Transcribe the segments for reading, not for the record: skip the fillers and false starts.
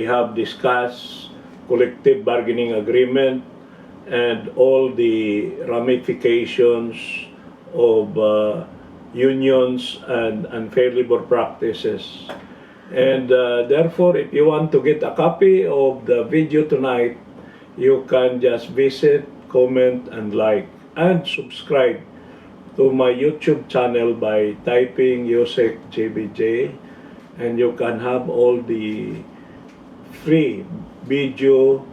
have discussed collective bargaining agreement and all the ramifications of unions and unfair labor practices. And therefore, if you want to get a copy of the video tonight, you can just visit, comment, and like, and subscribe to my YouTube channel by typing Yosek JBJ, and you can have all the free video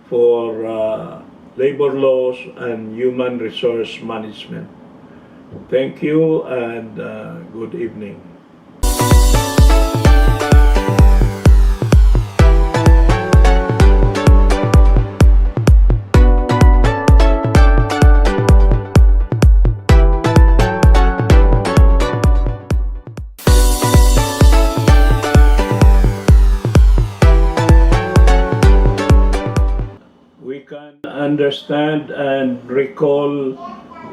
for labor laws and human resource management. Thank you and good evening. Understand and recall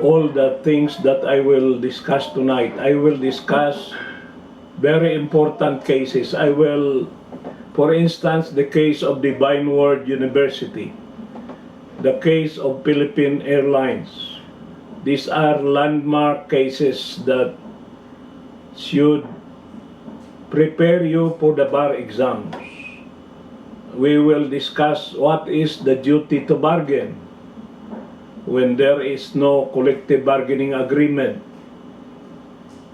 all the things that I will discuss tonight. I will discuss very important cases. I will, for instance, the case of Divine Word University, the case of Philippine Airlines. These are landmark cases that should prepare you for the bar exams. We will discuss what is the duty to bargain when there is no collective bargaining agreement.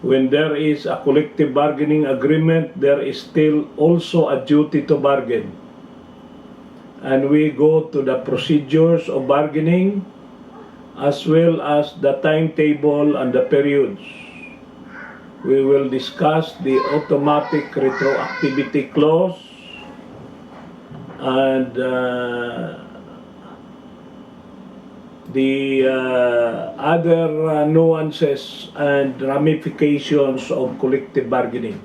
When there is a collective bargaining agreement, there is still also a duty to bargain. And we go to the procedures of bargaining as well as the timetable and the periods. We will discuss the automatic retroactivity clause and the other nuances and ramifications of collective bargaining.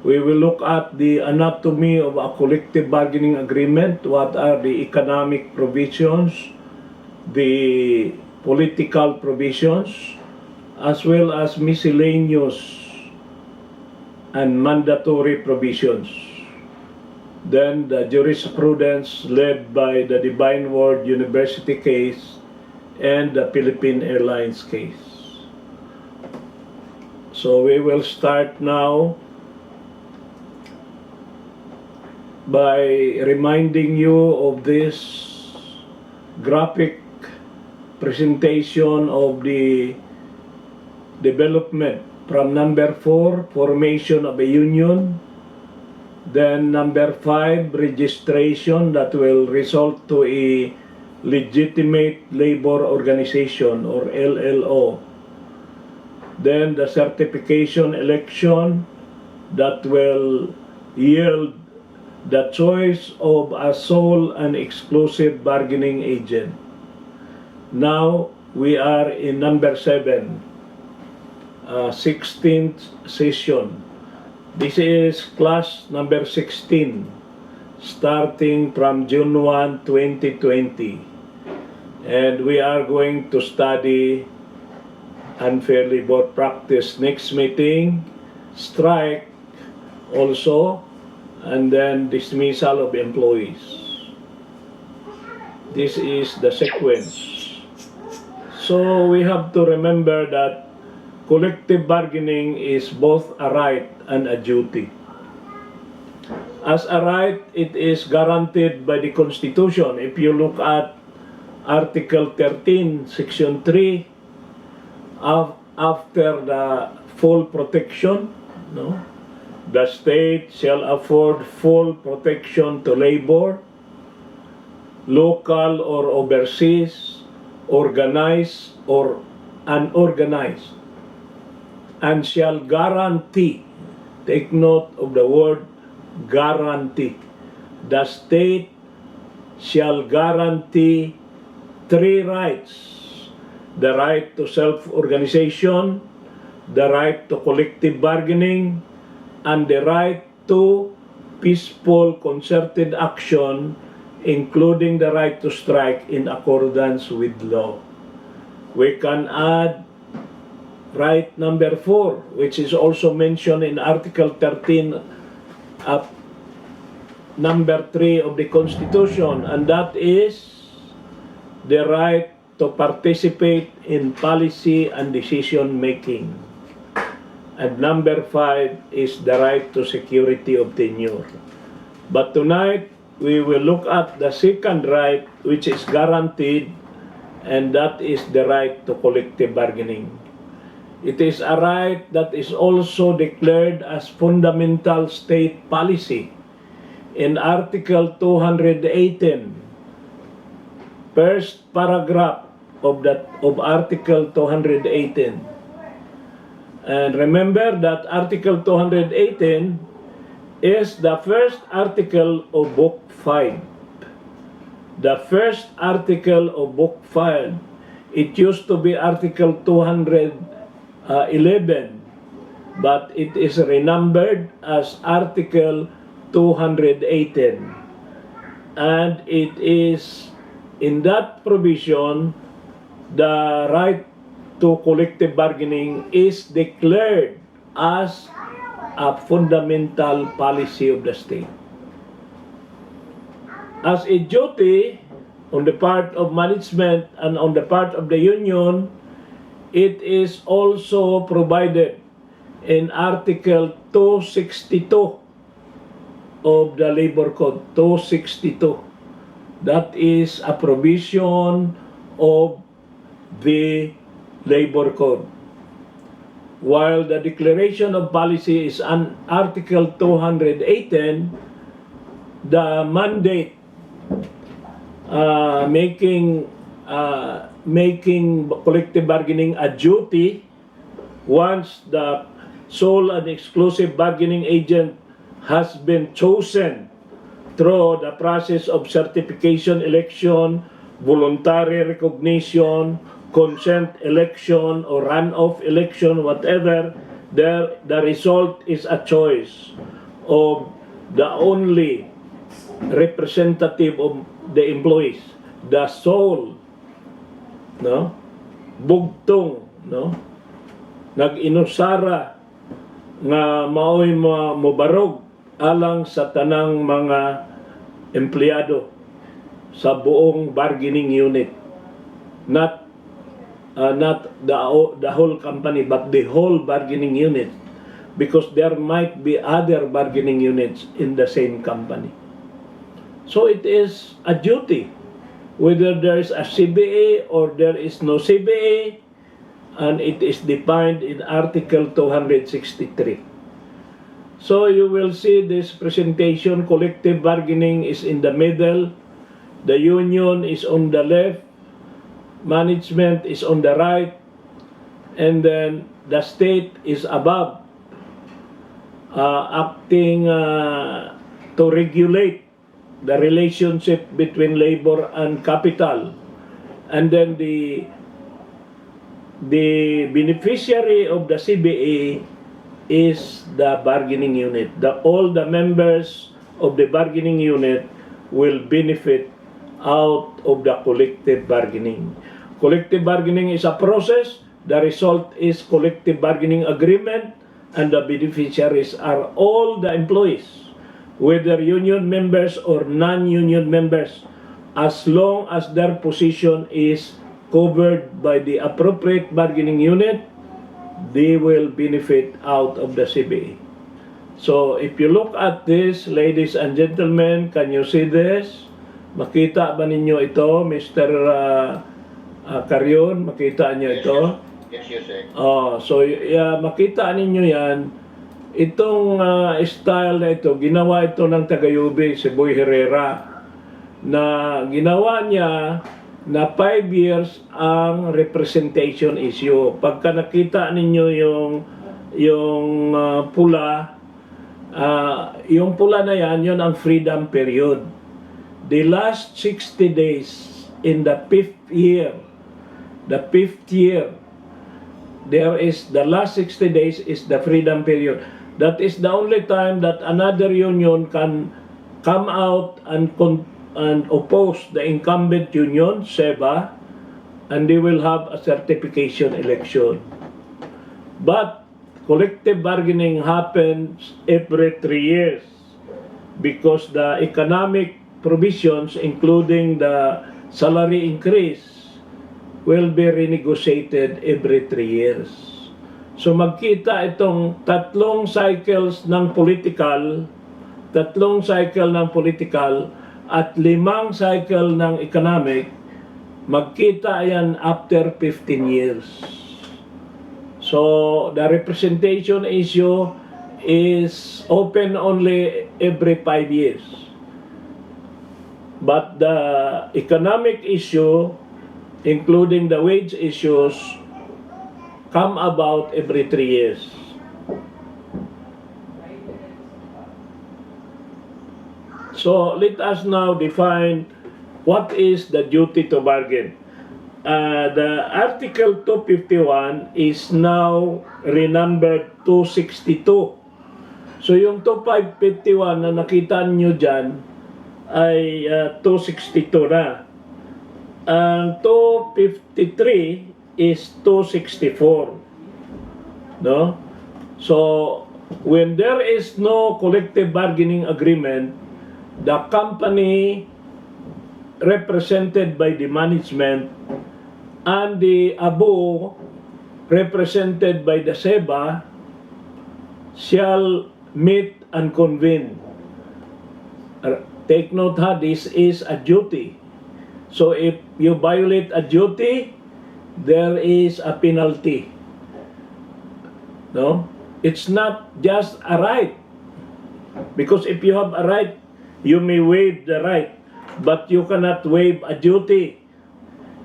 We will look at the anatomy of a collective bargaining agreement, what are the economic provisions, the political provisions, as well as miscellaneous and mandatory provisions. Then the jurisprudence led by the Divine Word University case and the Philippine Airlines case. So we will start now by reminding you of this graphic presentation of the development from number 4, formation of a union. Then number 5, registration that will result to a legitimate labor organization or LLO. Then the certification election that will yield the choice of a sole and exclusive bargaining agent. Now we are in number 7, 16th session. This is class number 16, starting from June 1, 2020. And we are going to study unfair labor practice. Next meeting, strike also, and then dismissal of employees. This is the sequence. So we have to remember that collective bargaining is both a right and a duty. As a right, it is guaranteed by the Constitution. If you look at Article 13, Section 3, after the full protection, the state shall afford full protection to labor, local or overseas, organized or unorganized, and shall guarantee, take note of the word guarantee, the state shall guarantee 3 rights: the right to self-organization, the right to collective bargaining, and the right to peaceful concerted action, including the right to strike in accordance with law. We can add right number 4, which is also mentioned in Article 13 number 3 of the Constitution, and that is the right to participate in policy and decision making. And number 5 is the right to security of tenure. But tonight, we will look at the second right, which is guaranteed, and that is the right to collective bargaining. It is a right that is also declared as fundamental state policy in Article 218, first paragraph of Article 218. And remember that Article 218 is the first article of Book 5. The first article of Book 5. It used to be Article 211, but it is renumbered as Article 218. And it is in that provision, the right to collective bargaining is declared as a fundamental policy of the state. As a duty on the part of management and on the part of the union, it is also provided in Article 262 of the Labor Code, 262. That is a provision of the Labor Code. While the Declaration of Policy is on Article 218, the mandate making collective bargaining a duty once the sole and exclusive bargaining agent has been chosen through the process of certification election, voluntary recognition, consent election, or runoff election, whatever, the result is a choice of the only representative of the employees, the sole, no, bugtong, no, nag-inusara nga maoy mobarog alang sa tanang mga empleyado sa buong bargaining unit, not the whole company, but the whole bargaining unit, because there might be other bargaining units in the same company. So it is a duty, whether there is a CBA or there is no CBA, and it is defined in Article 263. So you will see this presentation, collective bargaining is in the middle, the union is on the left, management is on the right, and then the state is above, acting to regulate the relationship between labor and capital. And then the beneficiary of the CBA is the bargaining unit. All the members of the bargaining unit will benefit out of the collective bargaining. Collective bargaining is a process. The result is collective bargaining agreement, and the beneficiaries are all the employees, whether union members or non-union members, as long as their position is covered by the appropriate bargaining unit, they will benefit out of the CBA. So if you look at this, ladies and gentlemen, can you see this? Makita ba ninyo ito, Mr. Carrion? Makita niyo ito? Yes, sir. So makita ninyo yan. Itong style na ito, ginawa ito ng Tagayube, si Boy Herrera, na ginawa niya na 5 years ang representation issue. Pagka nakita ninyo yung pula, yung pula na yan, yun ang freedom period. The last 60 days in the 5th year, there is the last 60 days is the freedom period. That is the only time that another union can come out and oppose the incumbent union, SEBA, and they will have a certification election. But collective bargaining happens every 3 years. because the economic provisions, including the salary increase, will be renegotiated every 3 years. So magkita itong tatlong cycle ng political at 5 cycle ng economic, magkita yan after 15 years. So the representation issue is open only every 5 years. But the economic issue, including the wage issues, come about every 3 years. So let us now define what is the duty to bargain. The Article 251 is now renumbered 262. So yung 2551 na nakita nyo dyan ay 262 na. Ang 253 is 264. No? So when there is no collective bargaining agreement, the company represented by the management and the ABO represented by the SEBA shall meet and convene. Take note ha, this is a duty. So if you violate a duty, there is a penalty. No? It's not just a right. Because if you have a right, you may waive the right, but you cannot waive a duty.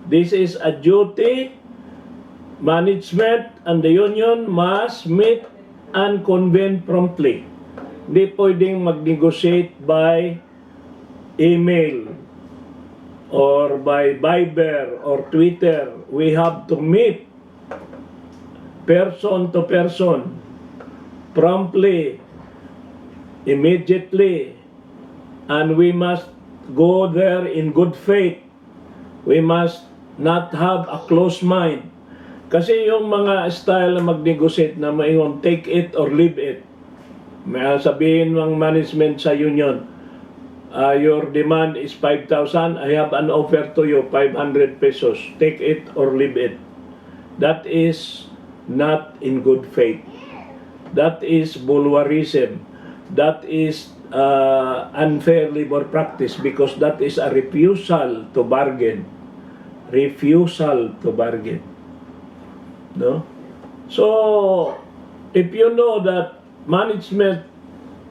This is a duty. Management and the union must meet and convene promptly. Hindi pwedeng mag-negotiate by email or by Viber or Twitter. We have to meet person to person, promptly, immediately, and we must go there in good faith. We must not have a closed mind. Kasi yung mga style na mag-negotiate na maingon, take it or leave it. May sabihin ng management sa union, your demand is 5,000, I have an offer to you, 500 pesos. Take it or leave it. That is not in good faith. That is bulwarism. That is unfair labor practice because that is a refusal to bargain. Refusal to bargain. No? So, if you know that management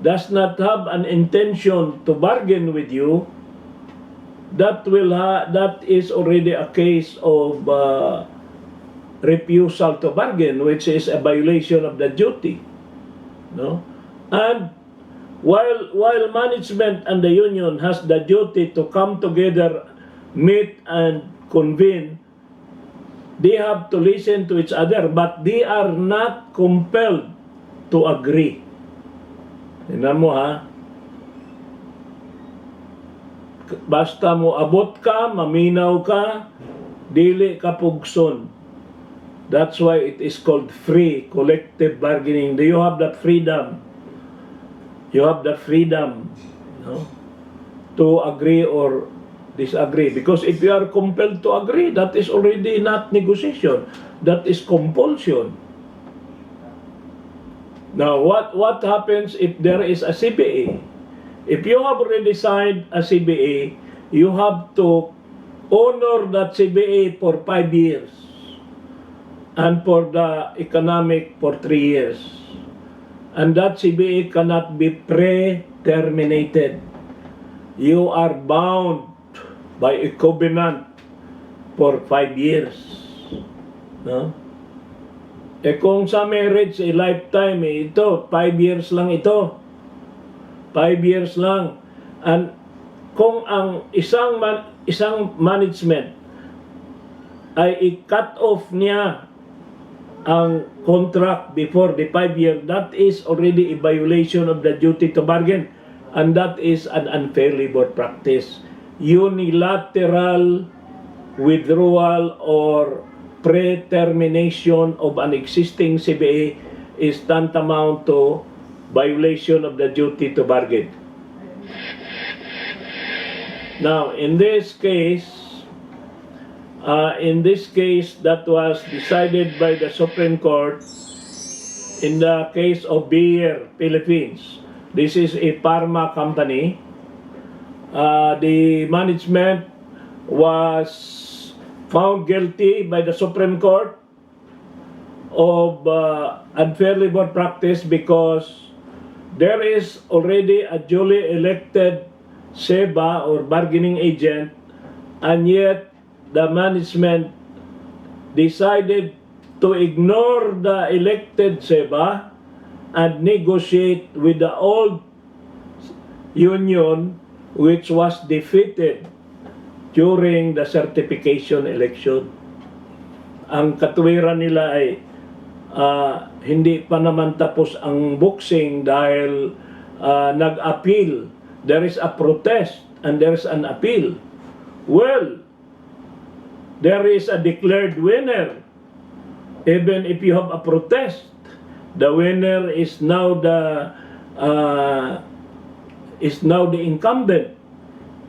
does not have an intention to bargain with you, that is already a case of refusal to bargain, which is a violation of the duty. No? And while management and the union has the duty to come together, meet and convene, they have to listen to each other, but they are not compelled to agree. Tingnan mo ha. Basta mo abot ka, maminaw ka, dili ka pugson. That's why it is called free collective bargaining. Do you have that freedom? You have the freedom, no, to agree or disagree. Because if you are compelled to agree, that is already not negotiation. That is compulsion. Now, what happens if there is a CBA? If you have already signed a CBA, you have to honor that CBA for 5 years and for the economic for 3 years. And that CBA cannot be pre-terminated. You are bound by a covenant for 5 years. No? Eh kung sa marriage, a lifetime, ito, 5 years lang ito. 5 years lang. And kung ang isang management ay i-cut off niya ang contract before the 5 year, that is already a violation of the duty to bargain. And that is an unfair labor practice. Unilateral withdrawal or pre-termination of an existing CBA is tantamount to violation of the duty to bargain. Now, in this case, that was decided by the Supreme Court in the case of Beer Philippines. This is a pharma company. The management was found guilty by the Supreme Court of unfair labor practice because there is already a duly elected SEBA or bargaining agent, and yet the management decided to ignore the elected SEBA and negotiate with the old union, which was defeated during the certification election. Ang katuwiran nila ay hindi pa naman tapos ang boxing dahil nag-appeal. There is a protest and there is an appeal. Well, there is a declared winner. Even if you have a protest, the winner is now the incumbent.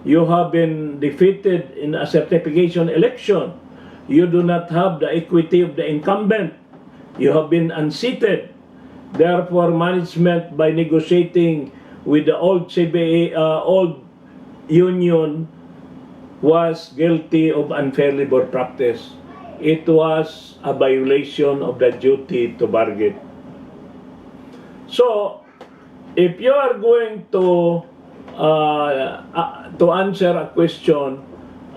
You have been defeated in a certification election. You do not have the equity of the incumbent. You have been unseated. Therefore, management, by negotiating with the old CBA, old union, was guilty of unfair labor practice. It was a violation of the duty to bargain. So, if you are going to answer a question,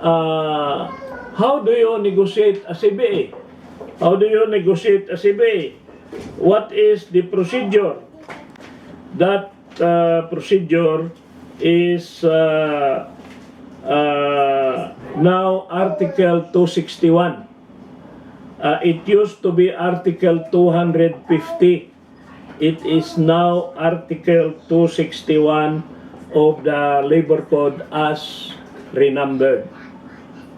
how do you negotiate a CBA? How do you negotiate a CBA? What is the procedure? That procedure is now Article 261. It used to be Article 250. It is now Article 261 of the Labor Code as renumbered.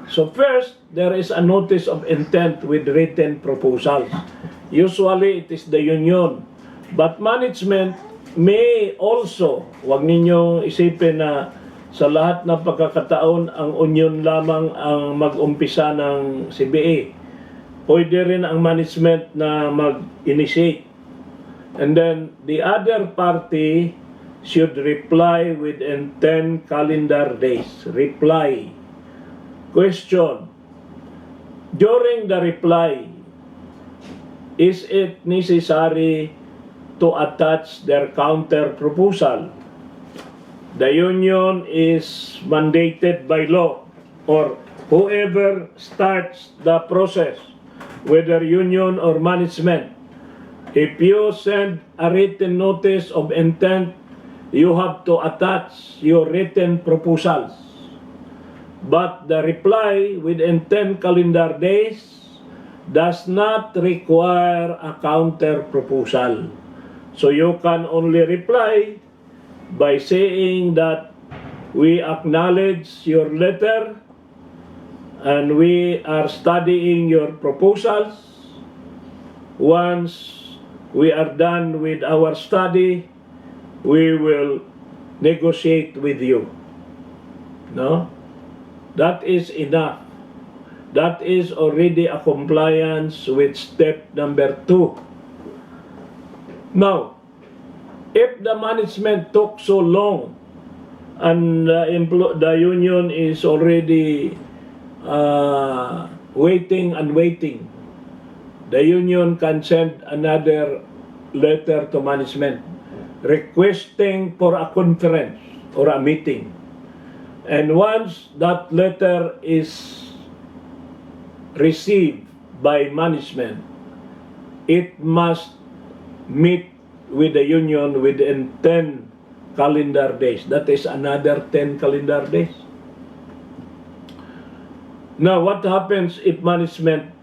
So first, there is a notice of intent with written proposals. Usually, it is the union. But management may also, wag ninyong isipin na sa lahat ng pagkakataon ang union lamang ang mag-umpisa ng CBA. Pwede rin ang management na mag-initiate. And then, the other party should reply within 10 calendar days. Reply. Question. During the reply, is it necessary to attach their counter proposal? The union is mandated by law, or whoever starts the process, whether union or management. If you send a written notice of intent, you have to attach your written proposals. But the reply within 10 calendar days does not require a counter proposal. So you can only reply by saying that we acknowledge your letter and we are studying your proposals. Once we are done with our study, we will negotiate with you. No? That is enough. That is already a compliance with step number 2. Now, if the management took so long and the union is already waiting and waiting, the union can send another letter to management requesting for a conference or a meeting. And once that letter is received by management, it must meet with the union within 10 calendar days. That is another 10 calendar days. Now, what happens if management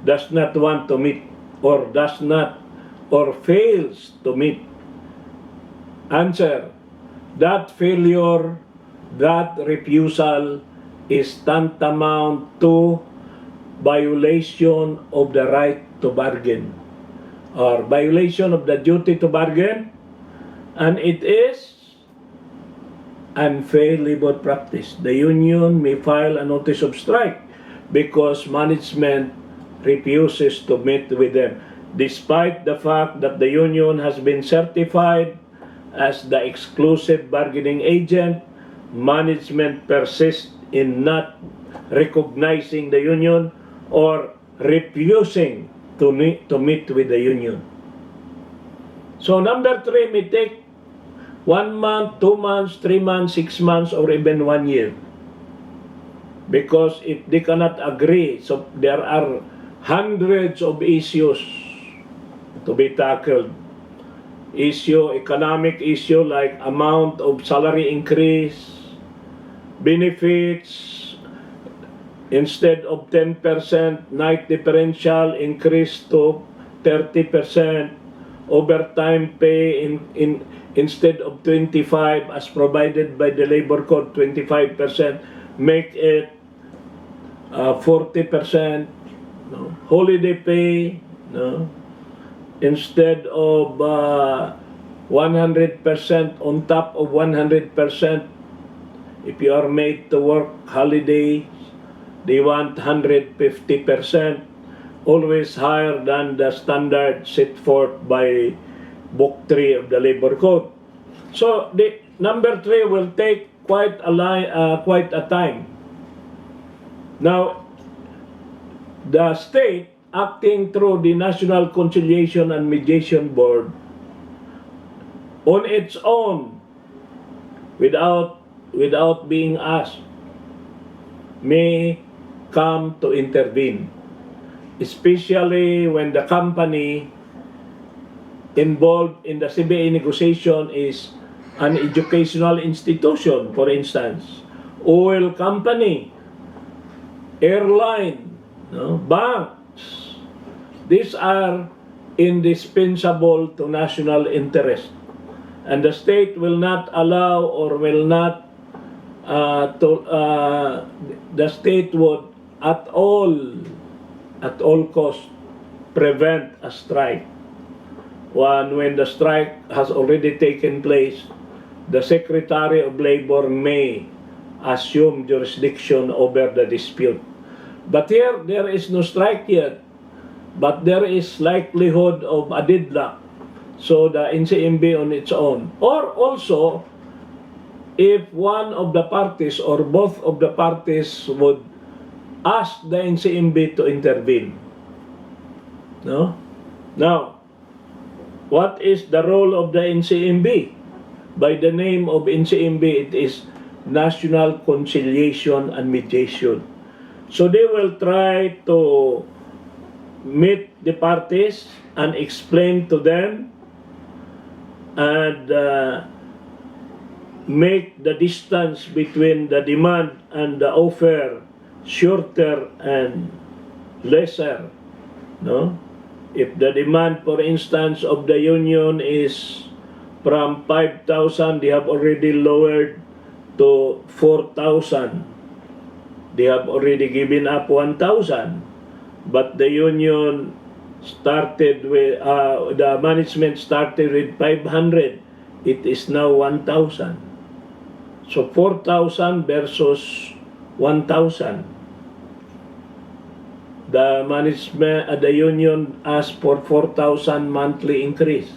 does not want to meet or does not or fails to meet? Answer: that failure, that refusal is tantamount to violation of the right to bargain or violation of the duty to bargain, and it is unfair labor practice. The union may file a notice of strike because management refuses to meet with them, despite the fact that the union has been certified as the exclusive bargaining agent. Management persists in not recognizing the union or refusing to meet with the union. So number 3 may take 1 month, 2 months, 3 months, 6 months, or even 1 year. Because if they cannot agree, so there are hundreds of issues to be tackled. Economic issue like amount of salary increase, benefits, instead of 10% night differential increase to 30%, overtime pay instead of 25 as provided by the labor code, 25%, make it 40%, no? Holiday pay, no? Instead of 100% on top of 100%, if you are made to work holidays, they want 150%, always higher than the standard set forth by Book 3 of the Labor Code. So the number 3 will take quite a time. Now, the state, acting through the National Conciliation and Mediation Board, on its own, without being asked, may come to intervene, especially when the company involved in the CBA negotiation is an educational institution, for instance, oil company, airline, no, banks. These are indispensable to national interest, and the state will not allow or will not the state would at all cost prevent a strike. When the strike has already taken place, the Secretary of Labor may assume jurisdiction over the dispute. But here, there is no strike yet, but there is likelihood of a deadlock. So the NCMB on its own, or also if one of the parties or both of the parties would ask the NCMB to intervene. No? Now, what is the role of the NCMB? By the name of NCMB, it is National Conciliation and Mediation. So they will try to meet the parties and explain to them and make the distance between the demand and the offer shorter and lesser. No? If the demand, for instance, of the union is from 5,000, they have already lowered to 4,000. They have already given up 1,000. But the union started with, the management started with 500. It is now 1,000. So 4,000 versus 1,000. The management, the union asked for 4,000 monthly increase.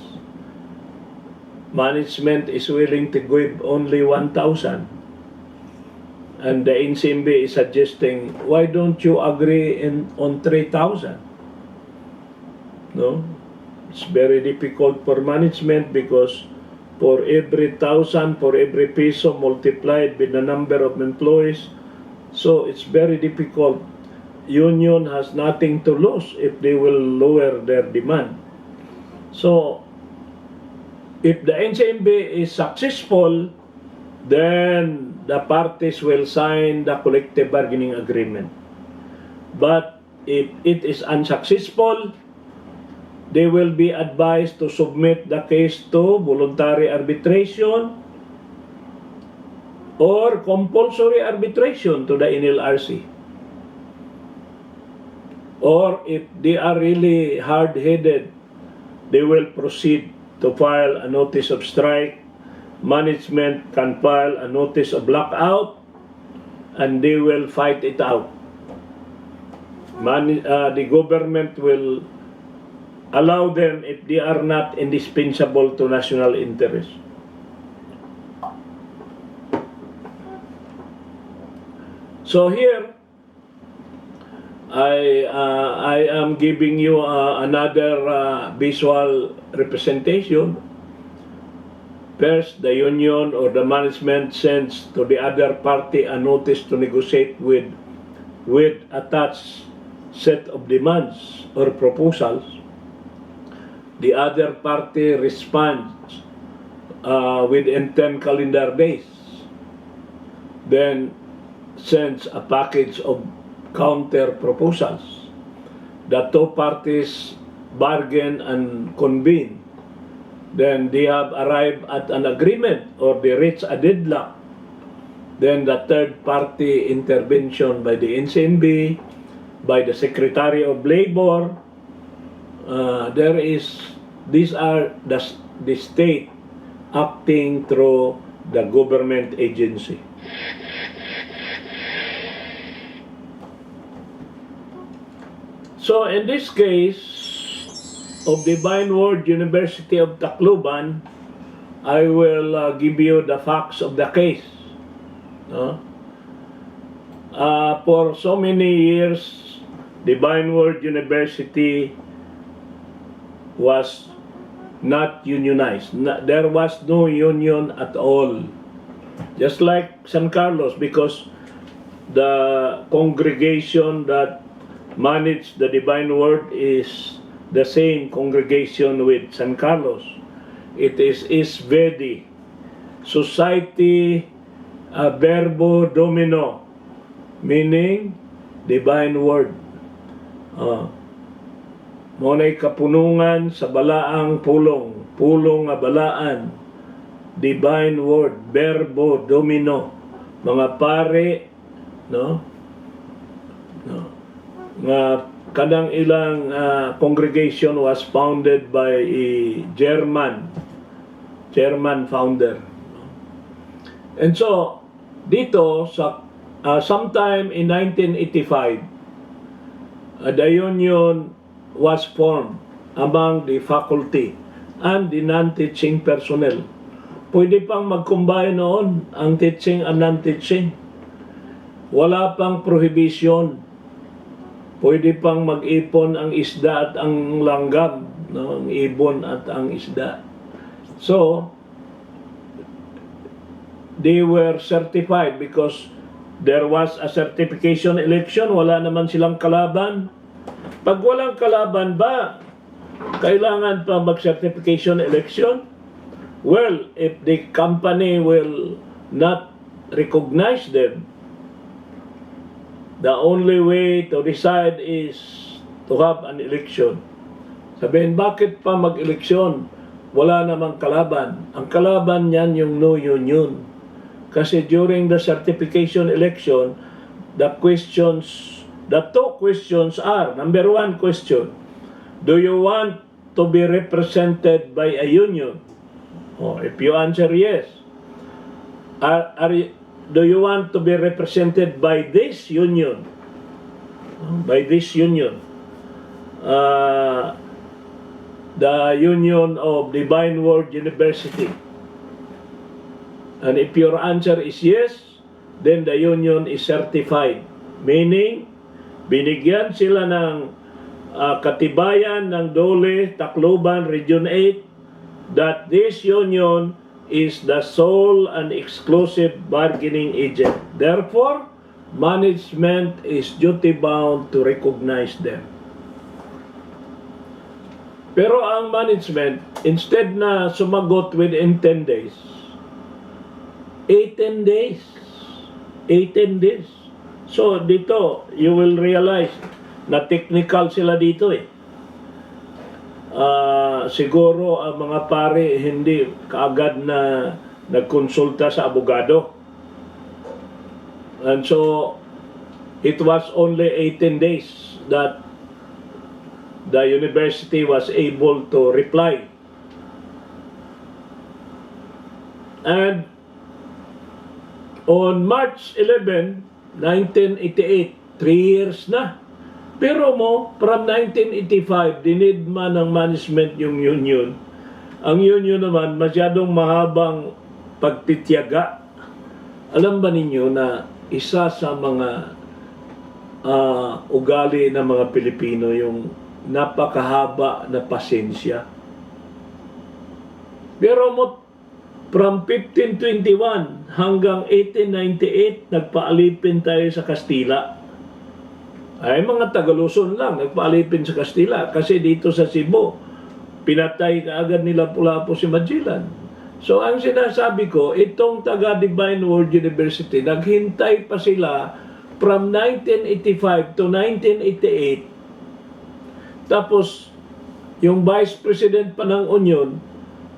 Management is willing to give only 1,000. And the NCMB is suggesting, why don't you agree on 3,000? No? It's very difficult for management because for every 1,000, for every peso multiplied with the number of employees, so it's very difficult. Union has nothing to lose if they will lower their demand. So, if the NCMB is successful, then the parties will sign the collective bargaining agreement. But if it is unsuccessful, they will be advised to submit the case to voluntary arbitration or compulsory arbitration to the NLRC. Or if they are really hard-headed, they will proceed to file a notice of strike management can file a notice of lockout and they will fight it out. The government will allow them if they are not indispensable to national interest. So here, I am giving you another visual representation. First, the union or the management sends to the other party a notice to negotiate with attached set of demands or proposals. The other party responds within 10 calendar days. Then sends a package of counter proposals. The two parties bargain and convene. Then they have arrived at an agreement or they reach a deadlock. Then the third party intervention by the NCNB, by the Secretary of Labor, these are the state acting through the government agency. So in this case of Divine Word University of Tacloban, I will give you the facts of the case. For so many years, Divine Word University was not unionized. There was no union at all. Just like San Carlos, because the congregation that managed the Divine Word is the same congregation with San Carlos. It is SVEDI, Society Verbo Domino, meaning Divine Word. Monay kapunungan sa balaang pulong, pulong nga balaan, Divine Word, Verbo Domino. Mga pare, nga kanang ilang congregation was founded by a German founder. And so dito sa sometime in 1985, the union was formed among the faculty and the non-teaching personnel. Pwede pang mag-combine noon ang teaching and non-teaching. Wala pang prohibition. Pwede pang mag-ipon ang isda at ang langgam, ang ibon at ang isda. So, they were certified because there was a certification election. Wala naman silang kalaban. Pag walang kalaban ba, kailangan pa mag-certification election? Well, if the company will not recognize them, the only way to decide is to have an election. Sabihin, bakit pa mag-eleksyon? Wala namang kalaban. Ang kalaban niyan yung no union. Kasi during the certification election, the two questions are, number one question, do you want to be represented by a union? If you answer yes, do you want to be represented by this union? By this union. The Union of Divine Word University. And if your answer is yes, then the union is certified. Meaning, binigyan sila ng katibayan ng DOLE, Tacloban, Region 8, that this union is the sole and exclusive bargaining agent. Therefore, management is duty-bound to recognize them. Pero ang management, instead na sumagot within 10 days, 18 days. 18 days. So, dito, you will realize na technical sila dito eh. Siguro ang mga pare hindi kaagad na nagkonsulta sa abogado. And so, it was only 18 days that the university was able to reply. And on March 11, 1988, 3 years na. Pero from 1985, dinidma ng management yung union. Ang union naman, masyadong mahabang pagtityaga. Alam ba ninyo na isa sa mga ugali ng mga Pilipino yung napakahaba na pasensya? Pero from 1521 hanggang 1898, nagpaalipin tayo sa Kastila. Ay mga Taga-Luzon lang, nagpaalipin sa Kastila. Kasi dito sa Cebu, pinatay kaagad nila Lapu-Lapu si Magellan. So ang sinasabi ko, itong taga-Divine Word University, naghintay pa sila from 1985 to 1988. Tapos, yung Vice President pa ng Union,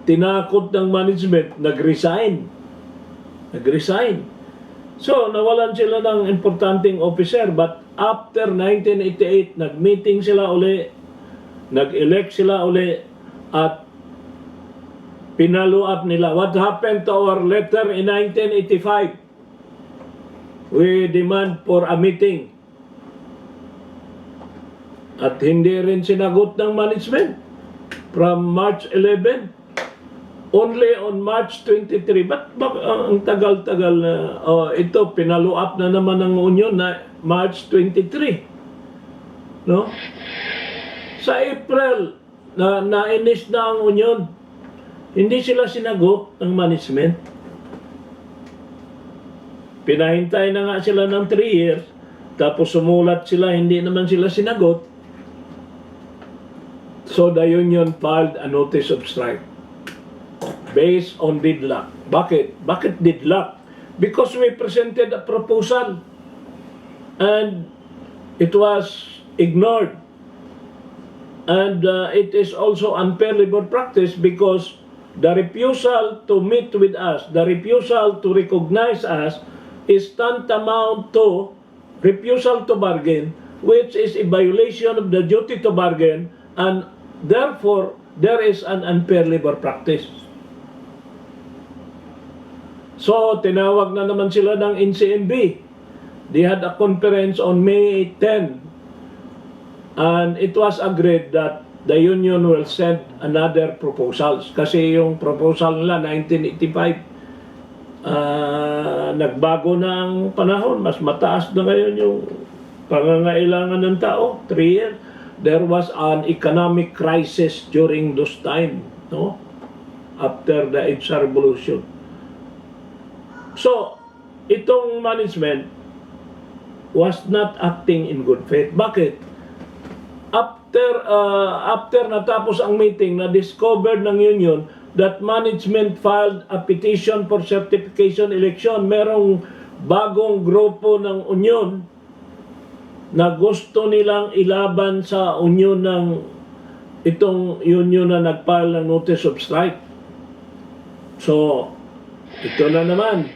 tinakot ng management, nag-resign. So, nawalan sila ng importanteng officer, but after 1988, nag-meeting sila uli, nag-elect sila uli, at pinalo up nila. What happened to our letter in 1985? We demand for a meeting. At hindi rin sinagot ng management from March 11. Only on March 23. Ba't ang tagal-tagal na ito, pinalo up na naman ng Union na March 23. No? Sa April, nainis na ang Union. Hindi sila sinagot ng management. Pinahintay na nga sila ng 3 years, tapos sumulat sila, hindi naman sila sinagot. So the union filed a notice of strike based on deadlock. Bakit? Bakit deadlock? Because we presented a proposal and it was ignored. And it is also unfair labor practice because the refusal to meet with us, the refusal to recognize us is tantamount to refusal to bargain, which is a violation of the duty to bargain, and therefore there is an unfair labor practice. So, tinawag na naman sila ng NCMB. They had a conference on May 10, and it was agreed that the union will send another proposals. Kasi yung proposal nila, 1985, nagbago na ang panahon. Mas mataas na ngayon yung pangangailangan ng tao. 3 years. There was an economic crisis during those time, no? After the EDSA Revolution. So, itong management was not acting in good faith. Bakit? After natapos ang meeting, na-discovered ng union that management filed a petition for certification election. Merong bagong grupo ng union na gusto nilang ilaban sa union ng itong union na nag-file ng notice of strike. So, ito na naman.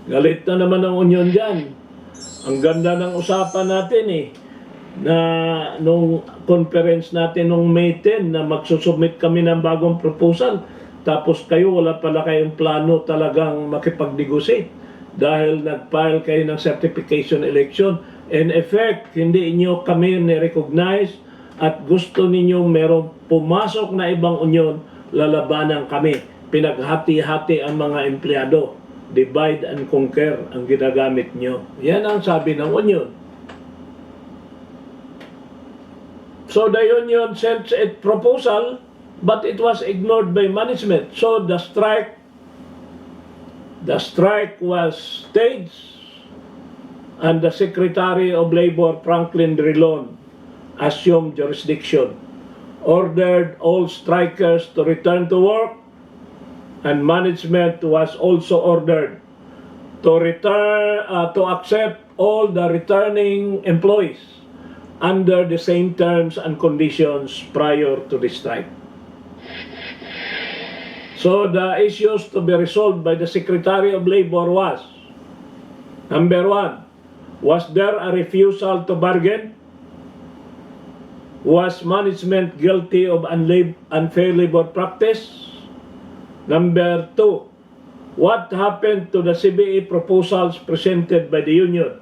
Galit na naman ang union dyan. Ang ganda ng usapan natin na nung conference natin nung May 10 na magsusubmit kami ng bagong proposal, tapos kayo wala pala kayong plano talagang makipag-negotiate dahil nag-file kayo ng certification election. In effect, hindi inyo kami ni-recognize at gusto ninyong merong pumasok na ibang union, lalabanan kami. Pinaghati-hati ang mga empleyado. Divide and conquer ang ginagamit nyo. Yan ang sabi ng union. So the union sent a proposal, but it was ignored by management. So the strike was staged, and the Secretary of Labor, Franklin Deron, assumed jurisdiction, ordered all strikers to return to work, and management was also ordered to accept all the returning employees under the same terms and conditions prior to the strike. So the issues to be resolved by the Secretary of Labor was, number 1, was there a refusal to bargain? Was management guilty of unfair labor practice? Number 2, What happened to the CBA proposals presented by the union?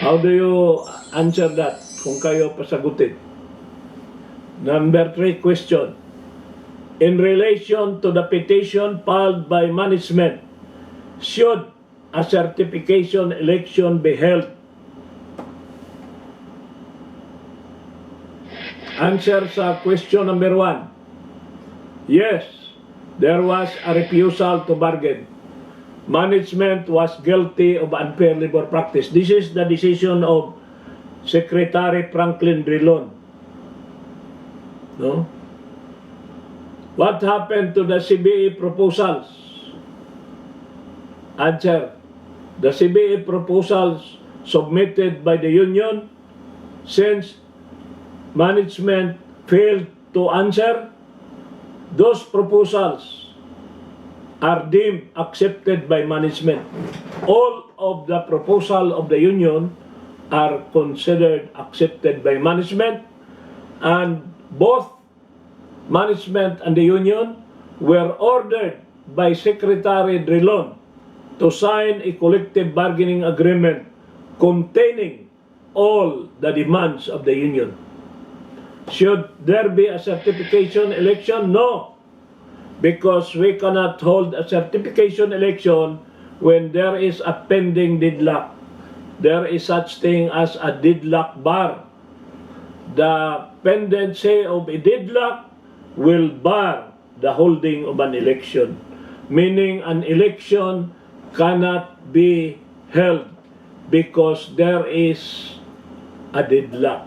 How do you answer that kung kayo pasagutin? Number 3 question. In relation to the petition filed by management, should a certification election be held? Answer sa question number 1. Yes, there was a refusal to bargain. Management was guilty of unfair labor practice. This is the decision of Secretary Franklin Deron. No? What happened to the CBA proposals? Answer. The CBA proposals submitted by the union, since management failed to answer, those proposals are deemed accepted by management. All of the proposal of the union are considered accepted by management, and both management and the union were ordered by Secretary Deron to sign a collective bargaining agreement containing all the demands of the union. Should there be a certification election? No, because we cannot hold a certification election when there is a pending deadlock. There is such thing as a deadlock bar. The pendency of a deadlock will bar the holding of an election, meaning an election cannot be held because there is a deadlock.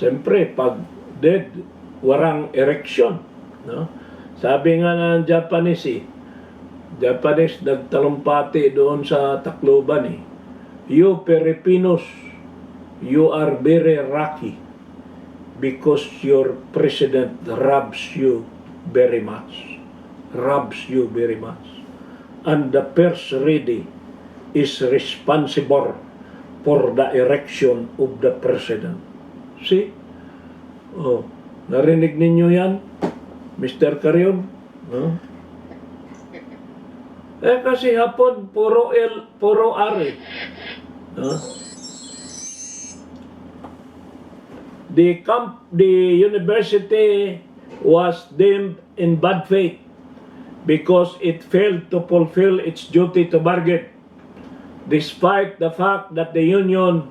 Siyempre, pag dead, warang erection. No? Sabi nga ng Japanese nagtalumpati doon sa Tacloban You Filipinos, you are very lucky because your president robs you very much. And the first lady is responsible for the erection of the president. See? Oh, narinig ninyo yan, Mr. Karyong? No? Kasi hapon, puro ari. No? The university was deemed in bad faith because it failed to fulfill its duty to bargain, despite the fact that the union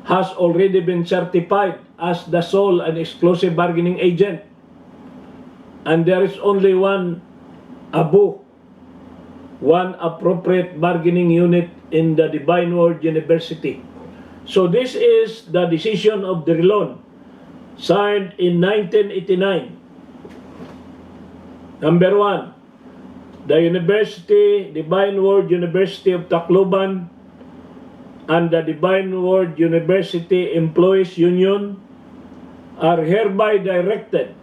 has already been certified as the sole and exclusive bargaining agent, and there is only one appropriate bargaining unit in the Divine Word University. So this is the decision of Deron, signed in 1989. Number 1, the University, Divine Word University of Tacloban, and the Divine Word University Employees Union are hereby directed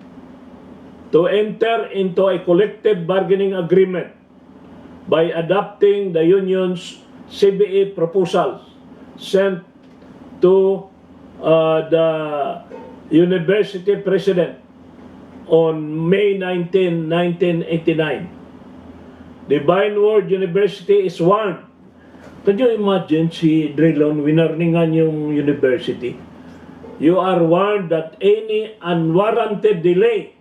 to enter into a collective bargaining agreement by adopting the union's CBA proposals sent to the university president on May 19, 1989. Divine Word University is warned. Can you imagine si Deron winarningan yung university? You are warned that any unwarranted delay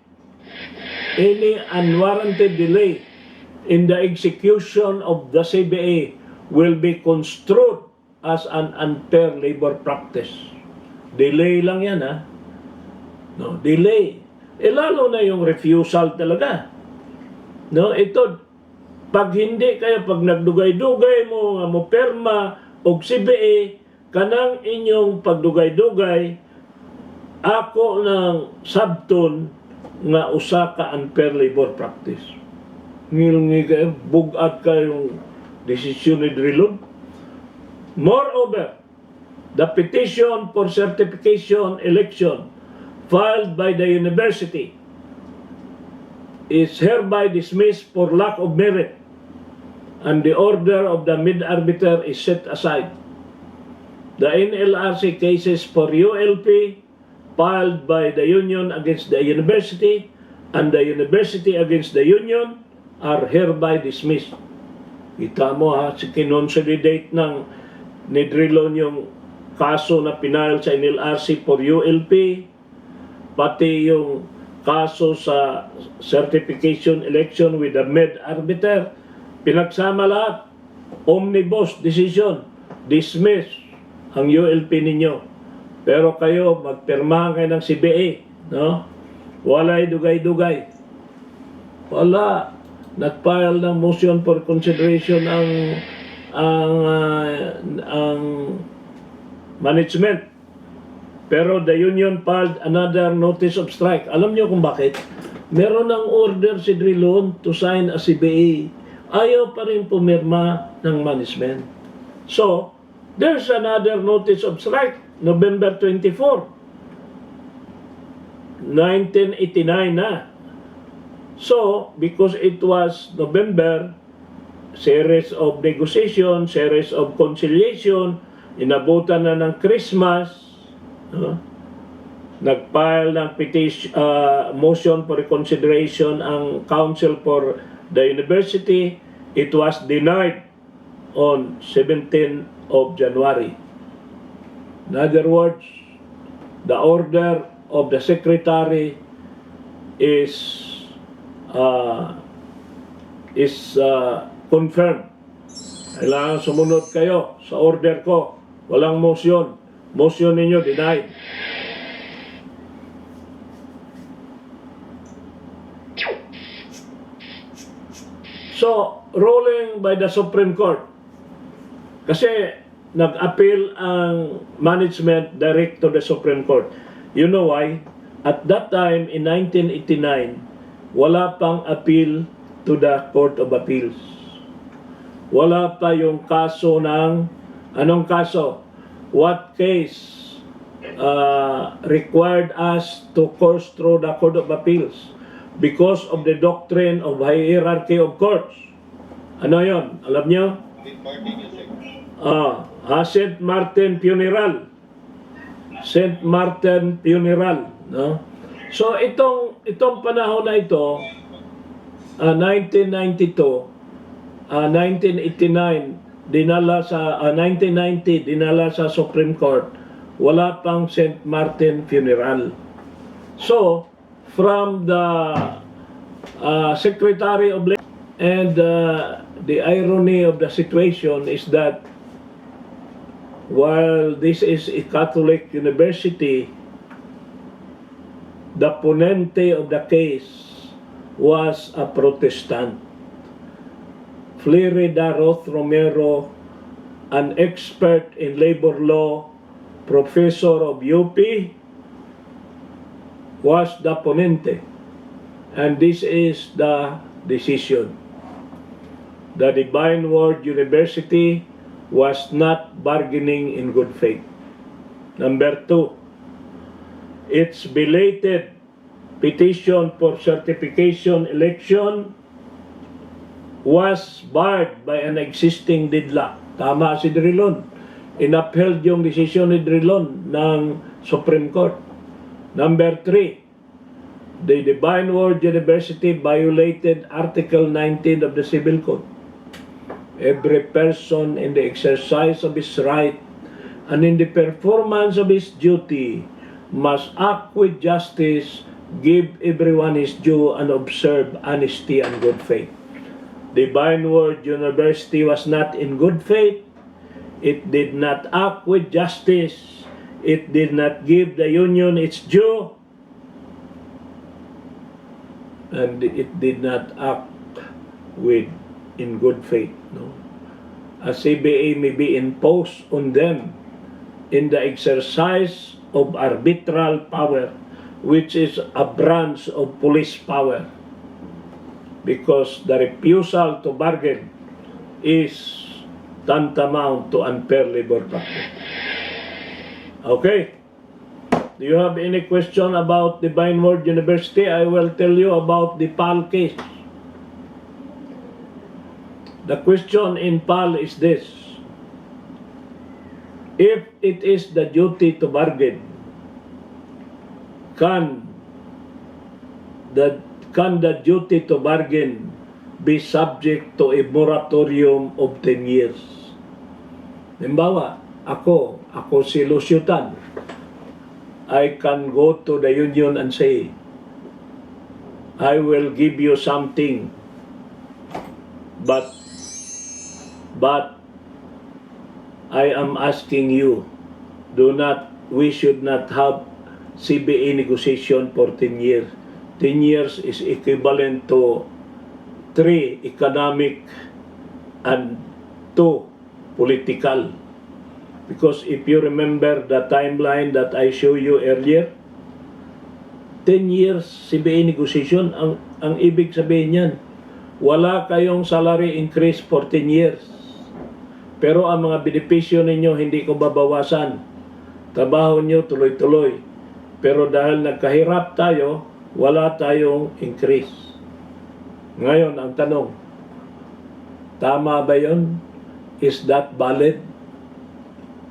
in the execution of the CBA will be construed as an unfair labor practice. Delay lang yan, ha? No, delay. Lalo na yung refusal talaga. No, ito, pag nagdugay-dugay mo nga mo perma og CBA, kanang inyong pagdugay-dugay, ako ng sabton nga usa ka unfair labor practice. Ngilngi kayo, bugad kayong desisyon ni Deron. Moreover, the petition for certification election filed by the university is hereby dismissed for lack of merit, and the order of the mid-arbiter is set aside. The NLRC cases for ULP filed by the union against the university and the university against the union are hereby dismissed. Kita mo ha, kinonsolidate ni Deron yung kaso na pinile sa NLRC for ULP, pati yung kaso sa certification election with the med-arbiter, pinagsama lahat, omnibus decision, dismiss ang ULP ninyo. Pero kayo, magpirmahan kayo ng CBA, no? Walay dugay-dugay. Wala. Nag-file ng motion for consideration ang management. Pero the union filed another notice of strike. Alam niyo kung bakit? Meron ng order si Deron to sign a CBA. Ayaw pa rin pumirma ng management. So, there's another notice of strike, November 24, 1989 na. So, because it was November, series of negotiation, series of conciliation, inabutan na ng Christmas, nag-file ng motion for reconsideration ang council for the university. It was denied on 17th of January. In other words, the order of the secretary is confirmed. Kailangan sumunod kayo sa order ko. Walang motion. Motion ninyo denied. So, ruling by the Supreme Court. Kasi nag-appeal ang management direct to the Supreme Court. You know why? At that time, in 1989, wala pang appeal to the Court of Appeals. Wala pa yung kaso ng, anong kaso? What case required us to course through the Court of Appeals? Because of the doctrine of hierarchy of courts. Ano yon? Alam nyo? St. Martin Funeral. St. Martin Funeral. No? So itong panahon na ito, 1992, 1989 dinala sa 1990 dinala sa Supreme Court, wala pang St. Martin Funeral. So from the Secretary of Labor, and the irony of the situation is that while this is a Catholic university, the ponente of the case was a Protestant. Florida Roth Romero, an expert in labor law, professor of UP, was the ponente. And this is the decision. The Divine Word University was not bargaining in good faith. Number 2, its belated petition for certification election was barred by an existing deadlock. Tama si Deron. Inapheld yung desisyon ni Deron ng Supreme Court. Number 3, the Divine Word University violated Article 19 of the Civil Code. Every person in the exercise of his right and in the performance of his duty must act with justice, give everyone his due, and observe honesty and good faith. Divine Word University was not in good faith. It did not act with justice. It did not give the union its due. And it did not act in good faith. No? A CBA may be imposed on them in the exercise of arbitral power, which is a branch of police power, because the refusal to bargain is tantamount to unfair labor practice. Okay? Do you have any question about Divine Word University? I will tell you about the PAL case. The question in PAL is this: if it is the duty to bargain, can the duty to bargain be subject to a moratorium of 10 years. Halimbawa, ako si Luciutan, I can go to the union and say, I will give you something, but I am asking you, we should not have CBA negotiation for 10 years. 10 years is equivalent to 3 economic and 2 political. Because if you remember the timeline that I showed you earlier, 10 years CBA negotiation, ang ibig sabihin niyan, wala kayong salary increase for 10 years. Pero ang mga benepisyo ninyo hindi ko babawasan. Trabaho nyo tuloy-tuloy. Pero dahil nagkahirap tayo, wala tayong increase. Ngayon, ang tanong, tama ba yun? Is that valid?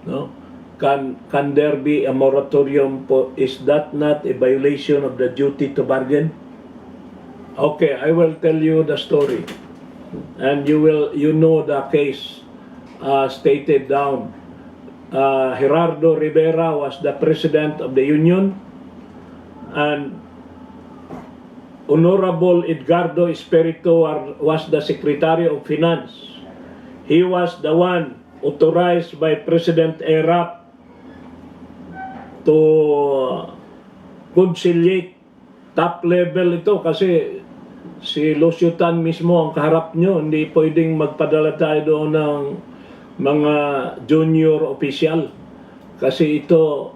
No? Can there be a moratorium? Is that not a violation of the duty to bargain? Okay, I will tell you the story. And you know the case stated down. Gerardo Rivera was the president of the union, and Honorable Edgardo Espiritu was the Secretary of Finance. He was the one authorized by President Erap to conciliate top level ito kasi si Luciutan mismo ang kaharap nyo. Hindi pwedeng magpadala tayo doon ng mga junior official kasi ito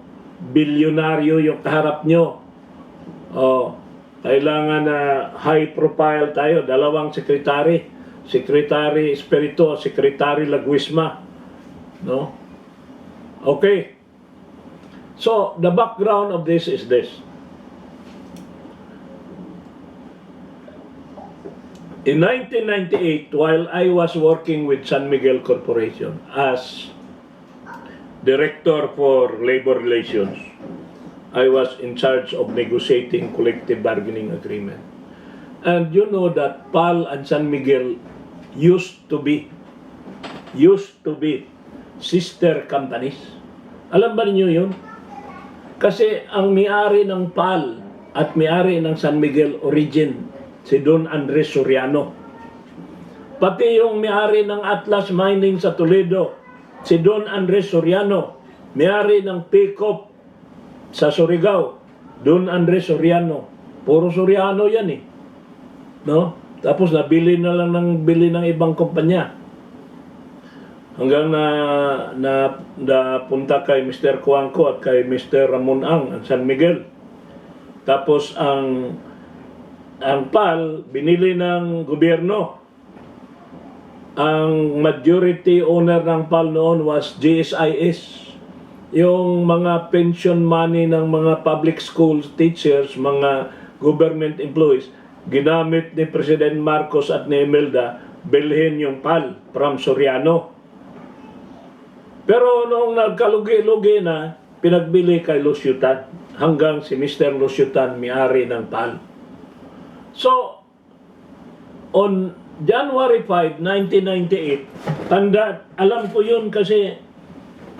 bilyonaryo yung kaharap nyo. Kailangan na high profile tayo, dalawang secretary, Secretary Espiritu, Secretary Laguisma, no? Okay. So the background of this is this. In 1998, while I was working with San Miguel Corporation as Director for Labor Relations, I was in charge of negotiating collective bargaining agreement. And you know that PAL and San Miguel used to be sister companies. Alam ba niyo yun? Kasi ang may-ari ng PAL at may-ari ng San Miguel origin, si Don Andres Soriano. Pati yung may-ari ng Atlas Mining sa Toledo, si Don Andres Soriano. May-ari ng Pickup sa Surigao, Don Andres Soriano. Puro Soriano yan eh. No? Tapos nabili na lang ng ibang kumpanya. Hanggang na punta kay Mr. Cuangco at kay Mr. Ramon Ang, ang San Miguel. Tapos ang PAL, binili ng gobyerno. Ang majority owner ng PAL noon was GSIS. Yung mga pension money ng mga public school teachers, mga government employees, ginamit ni President Marcos at ni Imelda, bilhin yung PAL from Soriano. Pero noong nagkalugi-lugi na, pinagbili kay Luciutan, hanggang si Mr. Luciutan may-ari ng PAL. So, on January 5, 1998, alam ko yun kasi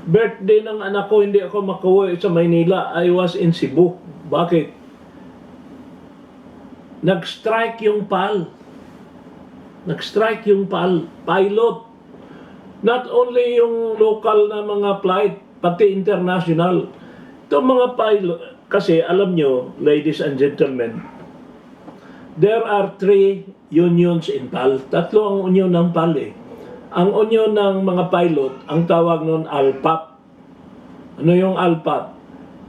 birthday ng anak ko, hindi ako makauwi sa Maynila. I was in Cebu. Bakit? Nag-strike yung PAL. Nag-strike yung PAL. Pilot. Not only yung local na mga flight, pati international. Itong mga pilot, kasi alam nyo, ladies and gentlemen, there are 3 unions in PAL. 3 ang union ng PAL eh. Ang union ng mga pilot, ang tawag nun ALPAP. Ano yung ALPAP?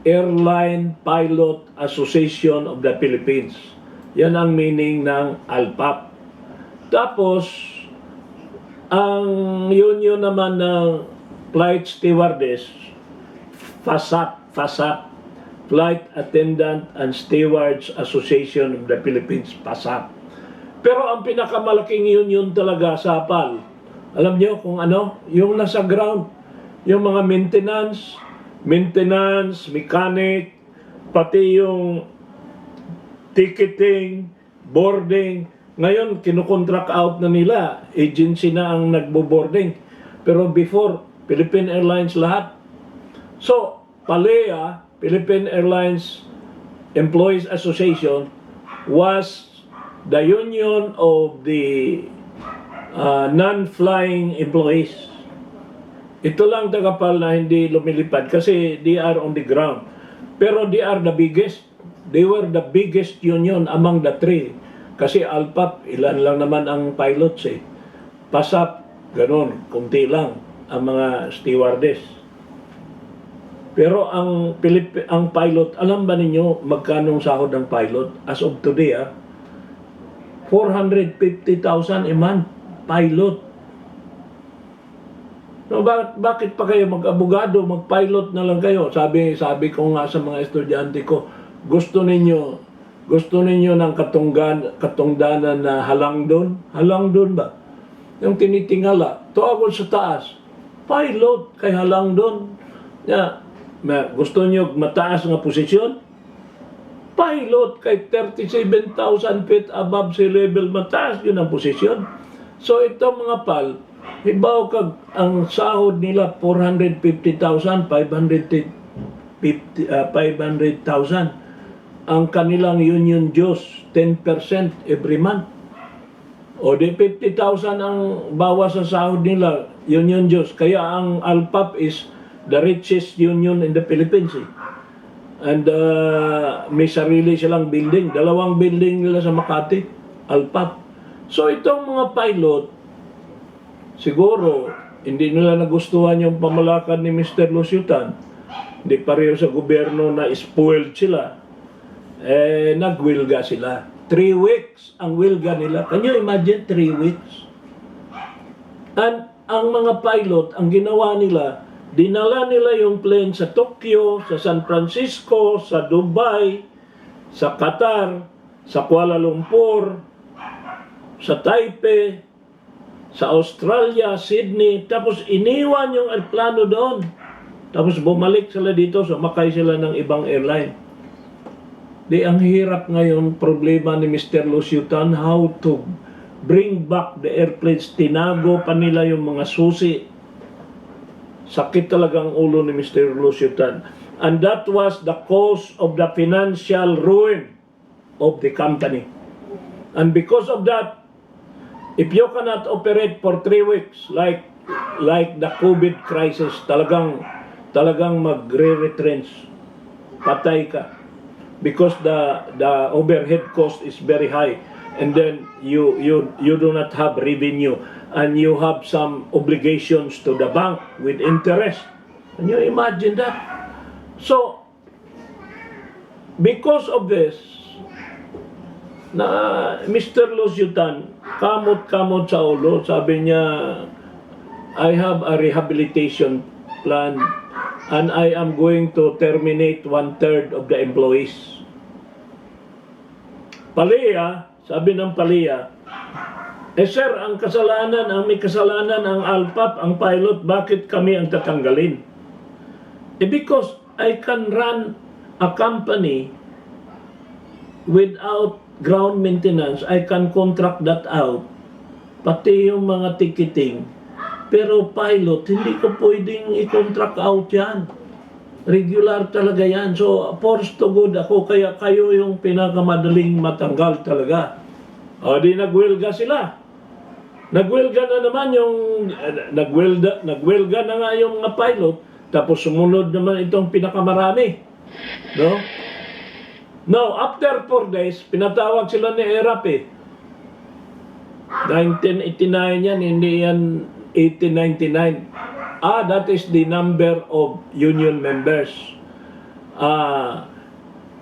Airline Pilot Association of the Philippines. Yan ang meaning ng ALPAP. Tapos, ang union naman ng flight stewardess, FASAP, Flight Attendant and Stewards Association of the Philippines, FASAP. Pero ang pinakamalaking union talaga sa PAL, alam niyo kung ano? Yung nasa ground, yung mga maintenance, mechanic, pati yung ticketing, boarding, Ngayon, kinukontract out na nila. Agency na ang nagbo-boarding. Pero before, Philippine Airlines lahat. So, PALEA, Philippine Airlines Employees Association, was the union of the non-flying employees. Ito lang tagapal na hindi lumilipad kasi they are on the ground. Pero they are the biggest. They were the biggest union among the three. Kasi ALPAP, ilan lang naman ang pilots eh. PASAP, ganun, kunti lang ang mga stewardess. Pero ang pilot, alam ba ninyo magkano sahod ng pilot? As of today, 450,000 a month, pilot. No, bakit pa kayo mag-abogado, mag-pilot na lang kayo? Sabi ko nga sa mga estudyante ko, gusto ninyo ng katungdanan na halang doon? Halang doon ba? Yung tinitingala, tuwagod sa taas, pilot kay halang doon. Gusto niyo mataas nga posisyon? Pilot kay 37,000 feet above sea level, mataas yun ang posisyon. So itong mga PAL, hibaw kag ang sahod nila 450,000, 500,000. Ang kanilang union dues 10% every month. O di 50,000 ang bawas sa sahod nila, union dues. Kaya ang ALPAP is the richest union in the Philippines. And may sarili silang building. 2 building nila sa Makati, ALPAP. So itong mga pilot, siguro, hindi nila nagustuhan yung pamalakad ni Mr. Luciutan. Hindi pareho sa gobyerno na spoiled sila. Nagwilga sila. 3 weeks ang wilga nila. Can you imagine 3 weeks? And ang mga pilot, ang ginawa nila, dinala nila yung plane sa Tokyo, sa San Francisco, sa Dubai, sa Qatar, sa Kuala Lumpur, sa Taipei, sa Australia, Sydney, tapos iniwan yung aeroplano doon. Tapos bumalik sila dito, sumakay sila ng ibang airline. Di ang hirap ngayon, problema ni Mr. Luciutan, how to bring back the airplanes. Tinago pa nila yung mga susi. Sakit talagang ulo ni Mr. Luciutan. And that was the cause of the financial ruin of the company. And because of that, if you cannot operate for 3 weeks, like the COVID crisis, talagang magre-retrench. Patay ka. Because the overhead cost is very high. And then you do not have revenue. And you have some obligations to the bank with interest. Can you imagine that? So, because of this, na Mr. Luciutan, kamot-kamot sa ulo, sabi niya, I have a rehabilitation plan and I am going to terminate 1/3 of the employees. PALEA, sabi ng PALEA, sir, may kasalanan ang ALPAP, ang pilot, bakit kami ang tatanggalin? Because I can run a company without ground maintenance. I can contract that out. Pati yung mga ticketing. Pero pilot, hindi ko pwedeng i-contract out yan. Regular talaga yan. So, forced to good ako, kaya kayo yung pinakamadaling matanggal talaga. O, di nagwilga sila. Nagwilga na naman yung nagwilga na nga yung mga pilot, tapos sumunod naman itong pinakamarami. No? Now, after 4 days, pinatawag sila ni ERAP 1989 yan, hindi yan 1899. That is the number of union members.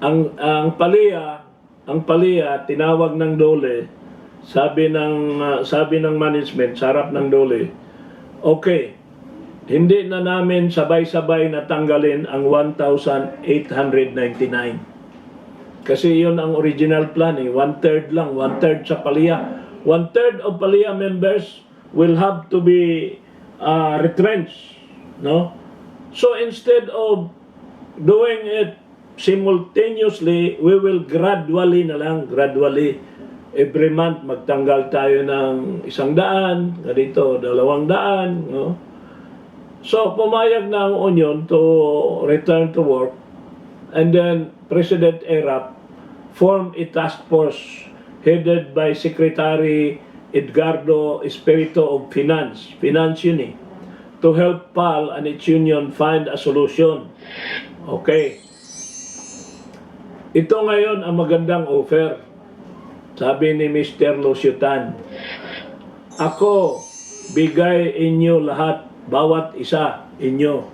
Ang PALEA, tinawag ng DOLE, sabi ng management, sa harap ng DOLE, okay, hindi na namin sabay-sabay natanggalin ang 1,899. Kasi yun ang original plan 1/3 lang, 1/3 sa PALEA. 1/3 of PALEA members will have to be retrenched, no? So instead of doing it simultaneously, we will gradually every month magtanggal tayo ng 100, ganito, 200, no? So, pumayag na ang union to return to work, and then President Erap formed a task force headed by Secretary Edgardo Espirito of Finance yun eh, to help PAL and its union find a solution. Okay. Ito ngayon ang magandang offer. Sabi ni Mr. Luciutan, ako, bigay inyo lahat, bawat isa inyo,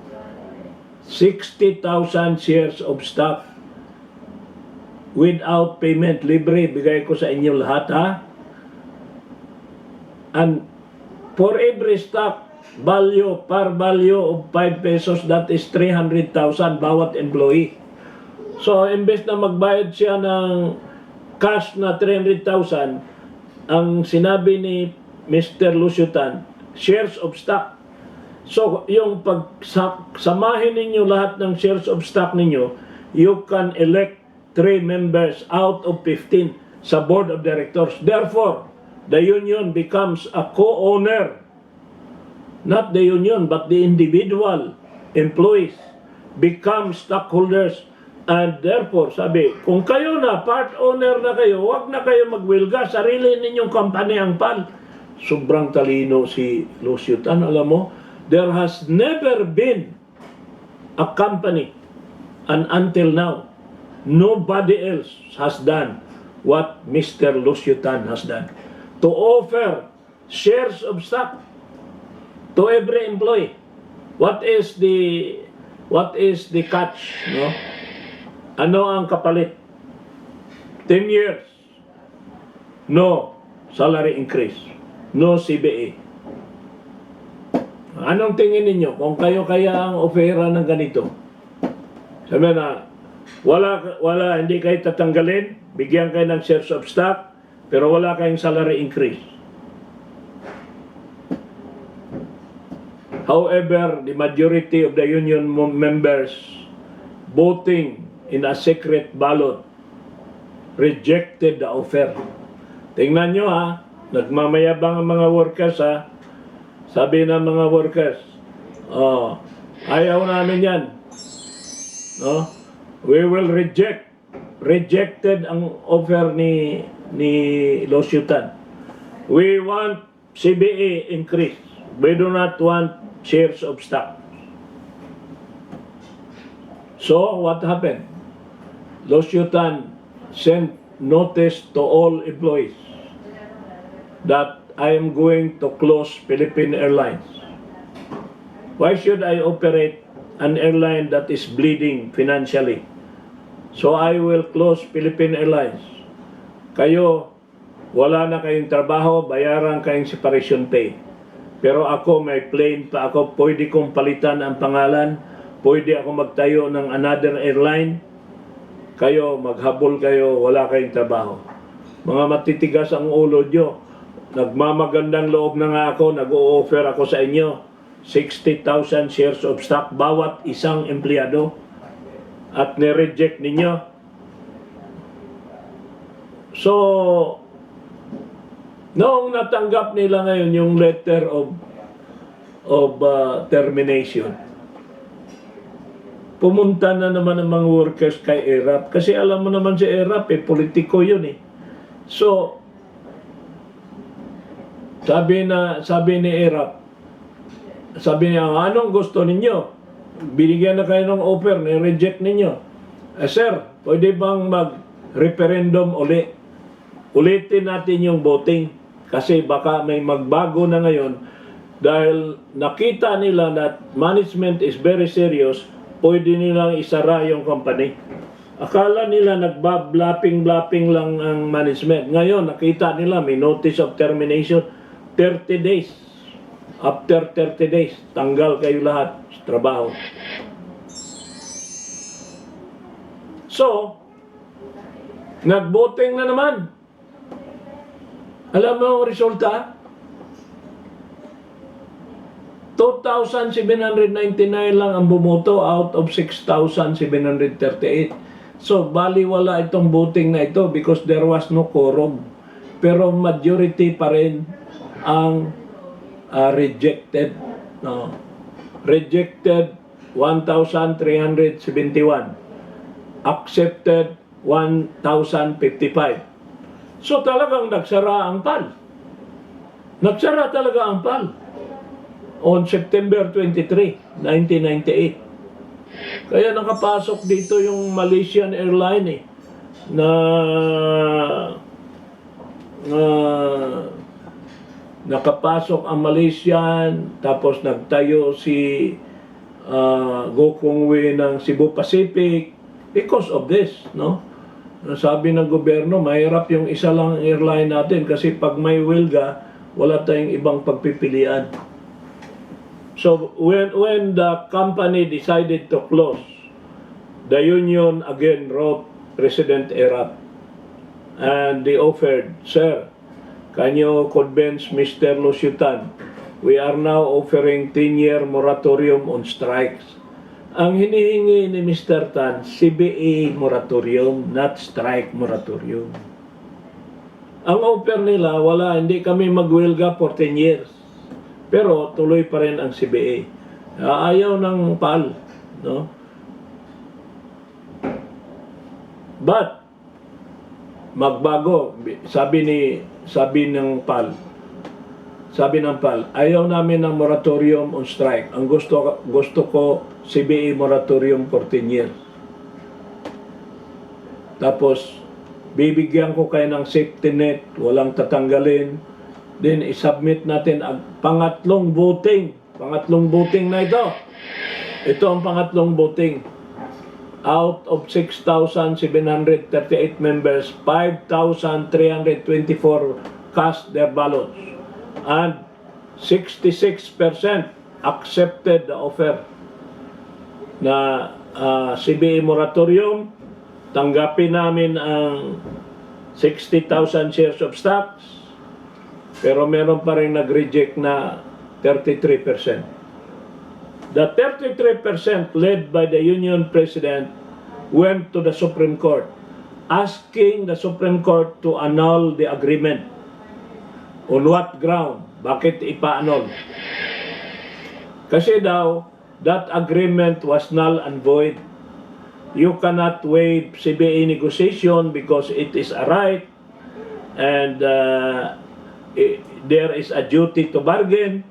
60,000 shares of stock without payment, libre, bigay ko sa inyo lahat, ha? And for every stock value, par value of 5 pesos, that is 300,000 bawat employee. So, imbes na magbayad siya ng cash na 300,000, ang sinabi ni Mr. Luciutan, shares of stock. So, yung pagsamahin ninyo lahat ng shares of stock ninyo, you can elect 3 members out of 15 sa board of directors. Therefore, the union becomes a co-owner. Not the union, but the individual employees become stockholders. And therefore, sabi, kung kayo na, part owner na kayo, wag na kayo magwilga, sarili ninyong company ang PAL. Sobrang talino si Luciutan, alam mo, there has never been a company, and until now, nobody else has done what Mr. Luciutan has done. To offer shares of stock to every employee. What is the catch, no? Ano ang kapalit? 10 years. No salary increase. No CBA. Anong tingin ninyo? Kung kayo kaya ang ofera ng ganito, sabi na, hindi kayo tatanggalin, bigyan kayo ng shares of stock, pero wala kayong salary increase. However, the majority of the union members voting in a secret ballot rejected the offer. Tingnan nyo ha, nagmamayabang ang mga workers ha. Sabi ng mga workers, ayaw namin yan. No? We will rejected ang offer ni Luciutan. We want CBA increase. We do not want shares of stock. So, what happened? Luciutan sent notice to all employees that I am going to close Philippine Airlines. Why should I operate an airline that is bleeding financially? So I will close Philippine Airlines. Kayo, wala na kayong trabaho, bayaran kayong separation pay. Pero ako, may plane pa ako, pwede kong palitan ang pangalan, pwede ako magtayo ng another airline. Kayo, maghabol kayo, wala kayong trabaho. Mga matitigas ang ulo nyo. Nagmamagandang loob na nga ako, nag-o-offer ako sa inyo 60,000 shares of stock bawat isang empleyado at nireject ninyo. So, noong natanggap nila ngayon yung letter of termination, pumunta na naman ang mga workers kay Erap. Kasi alam mo naman si Erap, politiko yun eh. So, sabi ni Erap, sabi niya, anong gusto ninyo? Binigyan na kayo ng offer, ni-reject ninyo. Sir, pwede bang mag-referendum ulitin natin yung voting? Kasi baka may magbago na ngayon dahil nakita nila that management is very serious, pwede nilang isara yung company. Akala nila nagba-blapping lang ang management. Ngayon, nakita nila may notice of termination, 30 days. After 30 days, tanggal kayo lahat sa trabaho. So, nag-voting na naman. Alam mo ang resulta? 2,799 lang ang bumoto out of 6,738. So, baliwala itong voting na ito because there was no quorum. pero majority pa rin ang rejected. No? Rejected 1,371. Accepted 1,055. So talagang nagsara ang PAL. Nagsara talaga ang PAL on September 23, 1998. Kaya nakapasok dito yung Malaysian Airlines na nakapasok ang Malaysian, tapos nagtayo si Gokong Wei ng Cebu Pacific because of this, no? Sabi ng gobyerno, mahirap yung isa lang airline natin kasi pag may wilga, wala tayong ibang pagpipilian. So when the company decided to close, the union again wrote President Erap and they offered, "Sir, can you convince Mr. Lusyutan? We are now offering 10-year moratorium on strikes." Ang hinihingi ni Mr. Tan, CBA moratorium, not strike moratorium. Ang offer nila, wala, hindi kami magwilga for 10 years. Pero tuloy pa rin ang CBA. Ayaw ng PAL, no? But magbago, sabi ng PAL, ayaw namin ng moratorium on strike. Ang gusto ko, CBA moratorium for 10 years. Tapos, bibigyan ko kayo ng safety net, walang tatanggalin. Then, isubmit natin ang pangatlong voting. Pangatlong voting na ito. Ito ang pangatlong voting. Out of 6,738 members, 5,324 cast their ballots. And 66% accepted the offer na CBA moratorium. Tanggapin namin ang 60,000 shares of stocks, pero meron pa rin nag-reject na 33%. The 33% led by the union president went to the Supreme Court asking the Supreme Court to annul the agreement. On what ground? Bakit ipa-annul? Kasi daw, that agreement was null and void. You cannot waive CBA negotiation because it is a right and there is a duty to bargain,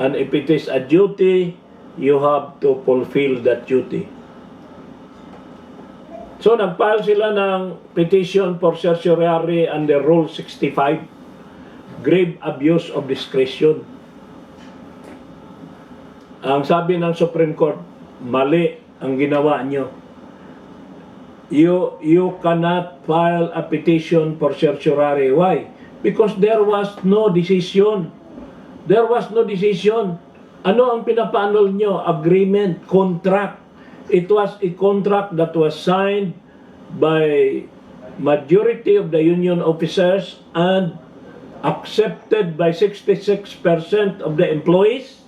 and if it is a duty, you have to fulfill that duty. So nagfile sila ng petition for certiorari under Rule 65, grave abuse of discretion. Ang sabi ng Supreme Court, mali ang ginawa nyo. You cannot file a petition for certiorari. Why? Because there was no decision. There was no decision. Ano ang pinapaanol nyo? Agreement, contract. It was a contract that was signed by majority of the union officers and accepted by 66% of the employees.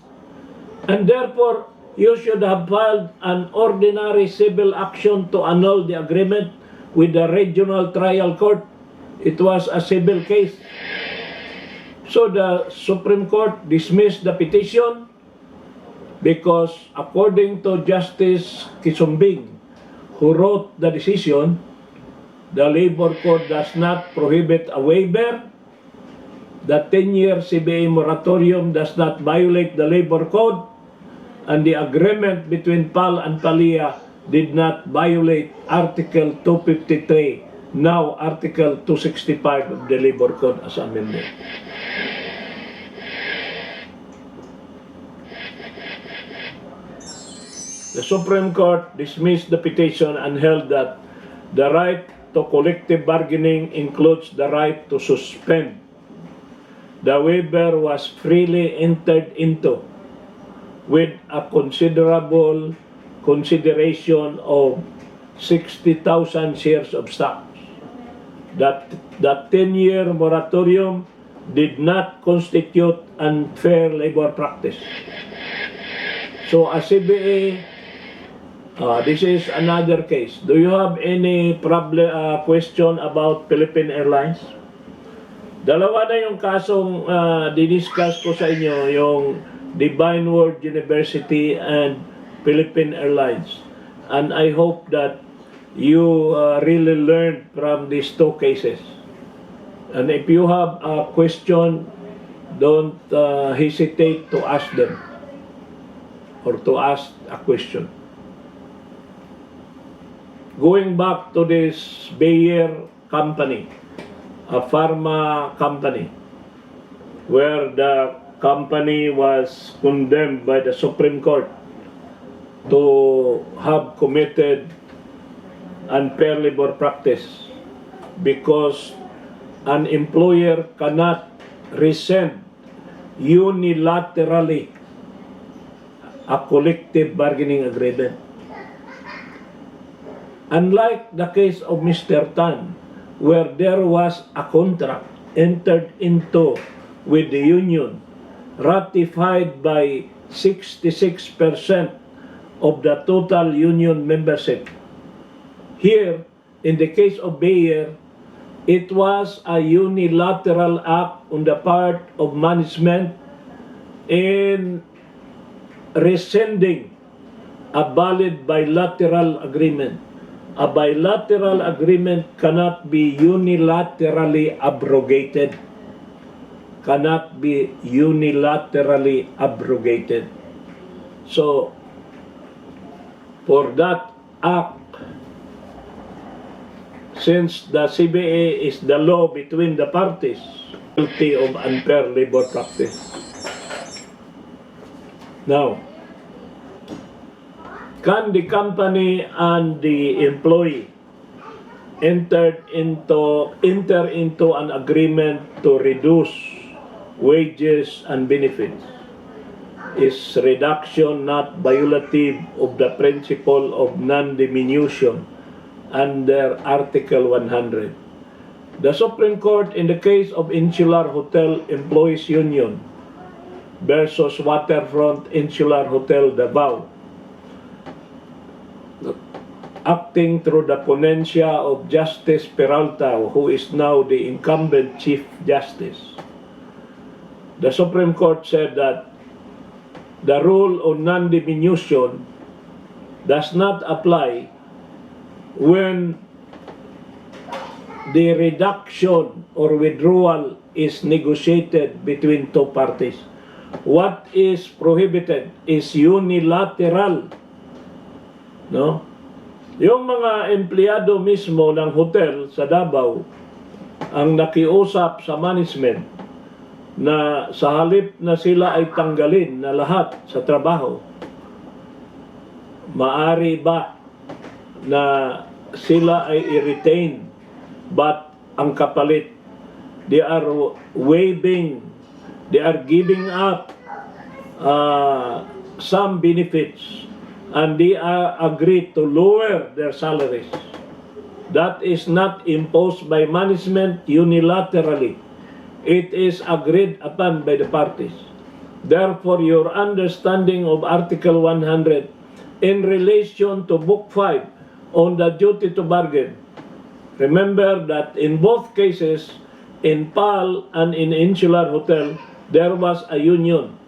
And therefore, you should have filed an ordinary civil action to annul the agreement with the regional trial court. It was a civil case. So the Supreme Court dismissed the petition because according to Justice Kisumbing, who wrote the decision, the Labor Code does not prohibit a waiver. The 10-year CBA moratorium does not violate the Labor Code, and the agreement between PAL and PALIA did not violate Article 253, now Article 265 of the Labor Code as amended. The Supreme Court dismissed the petition and held that the right to collective bargaining includes the right to suspend. The waiver was freely entered into with a considerable consideration of 60,000 shares of stocks. That 10-year moratorium did not constitute unfair labor practice. So a CBA, this is another case. Do you have any question about Philippine Airlines? Dalawa na yung kasong diniscuss ko sa inyo, yung Divine Word University and Philippine Airlines. And I hope that you really learned from these two cases. And if you have a question, don't hesitate to ask them or to ask a question. Going back to this Bayer company, a pharma company, where the company was condemned by the Supreme Court to have committed unfair labor practice because an employer cannot rescind unilaterally a collective bargaining agreement. Unlike the case of Mr. Tan, where there was a contract entered into with the union, ratified by 66% of the total union membership. Here, in the case of Bayer, it was a unilateral act on the part of management in rescinding a valid bilateral agreement. A bilateral agreement cannot be unilaterally abrogated. Cannot be unilaterally abrogated. So, for that act, since the CBA is the law between the parties, guilty of unfair labor practice. Now, can the company and the employee enter into an agreement to reduce wages and benefits? Is reduction not violative of the principle of non-diminution under Article 100? The Supreme Court in the case of Insular Hotel Employees Union versus Waterfront Insular Hotel Davao, acting through the ponencia of Justice Peralta, who is now the incumbent Chief Justice, the Supreme Court said that the rule of non-diminution does not apply when the reduction or withdrawal is negotiated between two parties. What is prohibited is unilateral. No? Yung mga empleyado mismo ng hotel sa Davao ang nakiusap sa management na sa halip na sila ay tanggalin na lahat sa trabaho, maari ba na sila ay i-retain, but ang kapalit, they are waiving, they are giving up some benefits, and they are agreed to lower their salaries. That is not imposed by management unilaterally. It is agreed upon by the parties. Therefore, your understanding of Article 100 in relation to Book 5 on the duty to bargain, remember that in both cases, in PAL and in Insular Hotel, there was a union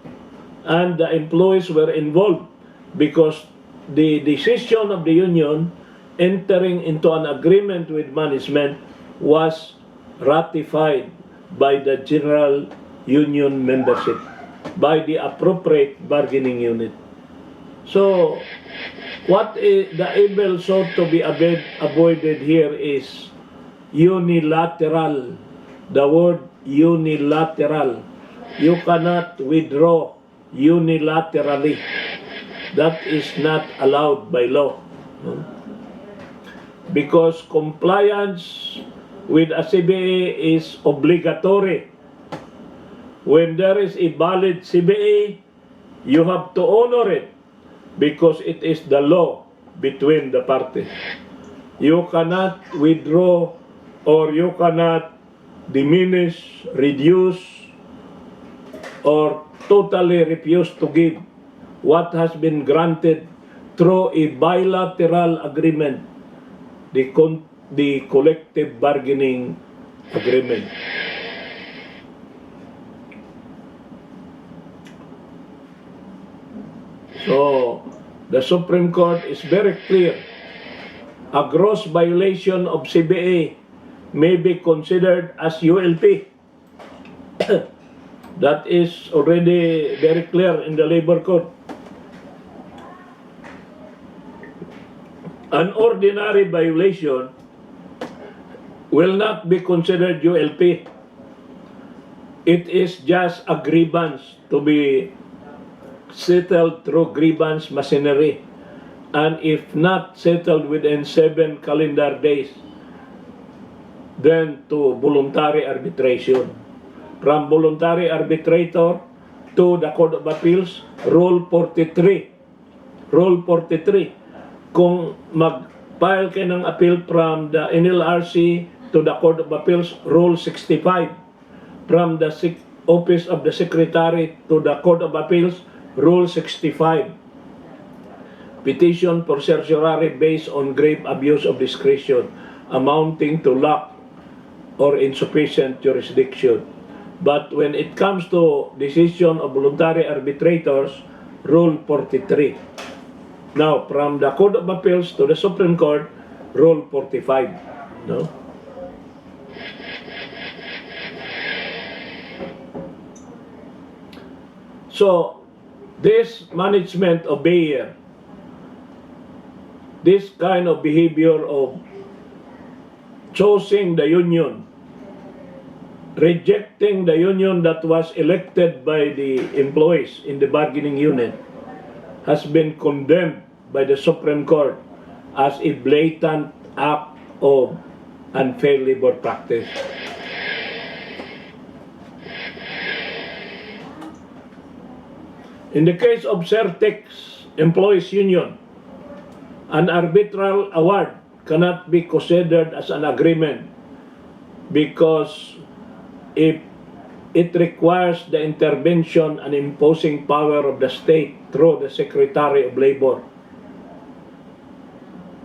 and the employees were involved because the decision of the union entering into an agreement with management was ratified by the general union membership, by the appropriate bargaining unit. So, what is the evil sought to be avoided here is unilateral. The word unilateral. You cannot withdraw unilaterally. That is not allowed by law. Because compliance with a CBA is obligatory. When there is a valid CBA, you have to honor it because it is the law between the parties. You cannot withdraw or you cannot diminish, reduce, or totally refuse to give what has been granted through a bilateral agreement, the collective bargaining agreement. So, the Supreme Court is very clear. A gross violation of CBA may be considered as ULP. That is already very clear in the labor code. An ordinary violation will not be considered ULP. It is just a grievance to be settled through grievance machinery, and if not settled within 7 calendar days, then to voluntary arbitration. From voluntary arbitrator to the Court of Appeals, Rule 43. Rule 43. Kung mag-file kayo ng appeal from the NLRC to the Court of Appeals, Rule 65. From the Office of the Secretary to the Court of Appeals, Rule 65. Petition for certiorari based on grave abuse of discretion amounting to lack or insufficient jurisdiction. But when it comes to decision of voluntary arbitrators, Rule 43. Now, from the Court of Appeals to the Supreme Court, Rule 45. No? So, this management of Bayer, this kind of behavior of choosing the union, rejecting the union that was elected by the employees in the bargaining unit, has been condemned by the Supreme Court as a blatant act of unfair labor practice. In the case of Certex Employees Union, an arbitral award cannot be considered as an agreement because if it requires the intervention and imposing power of the state through the Secretary of Labor.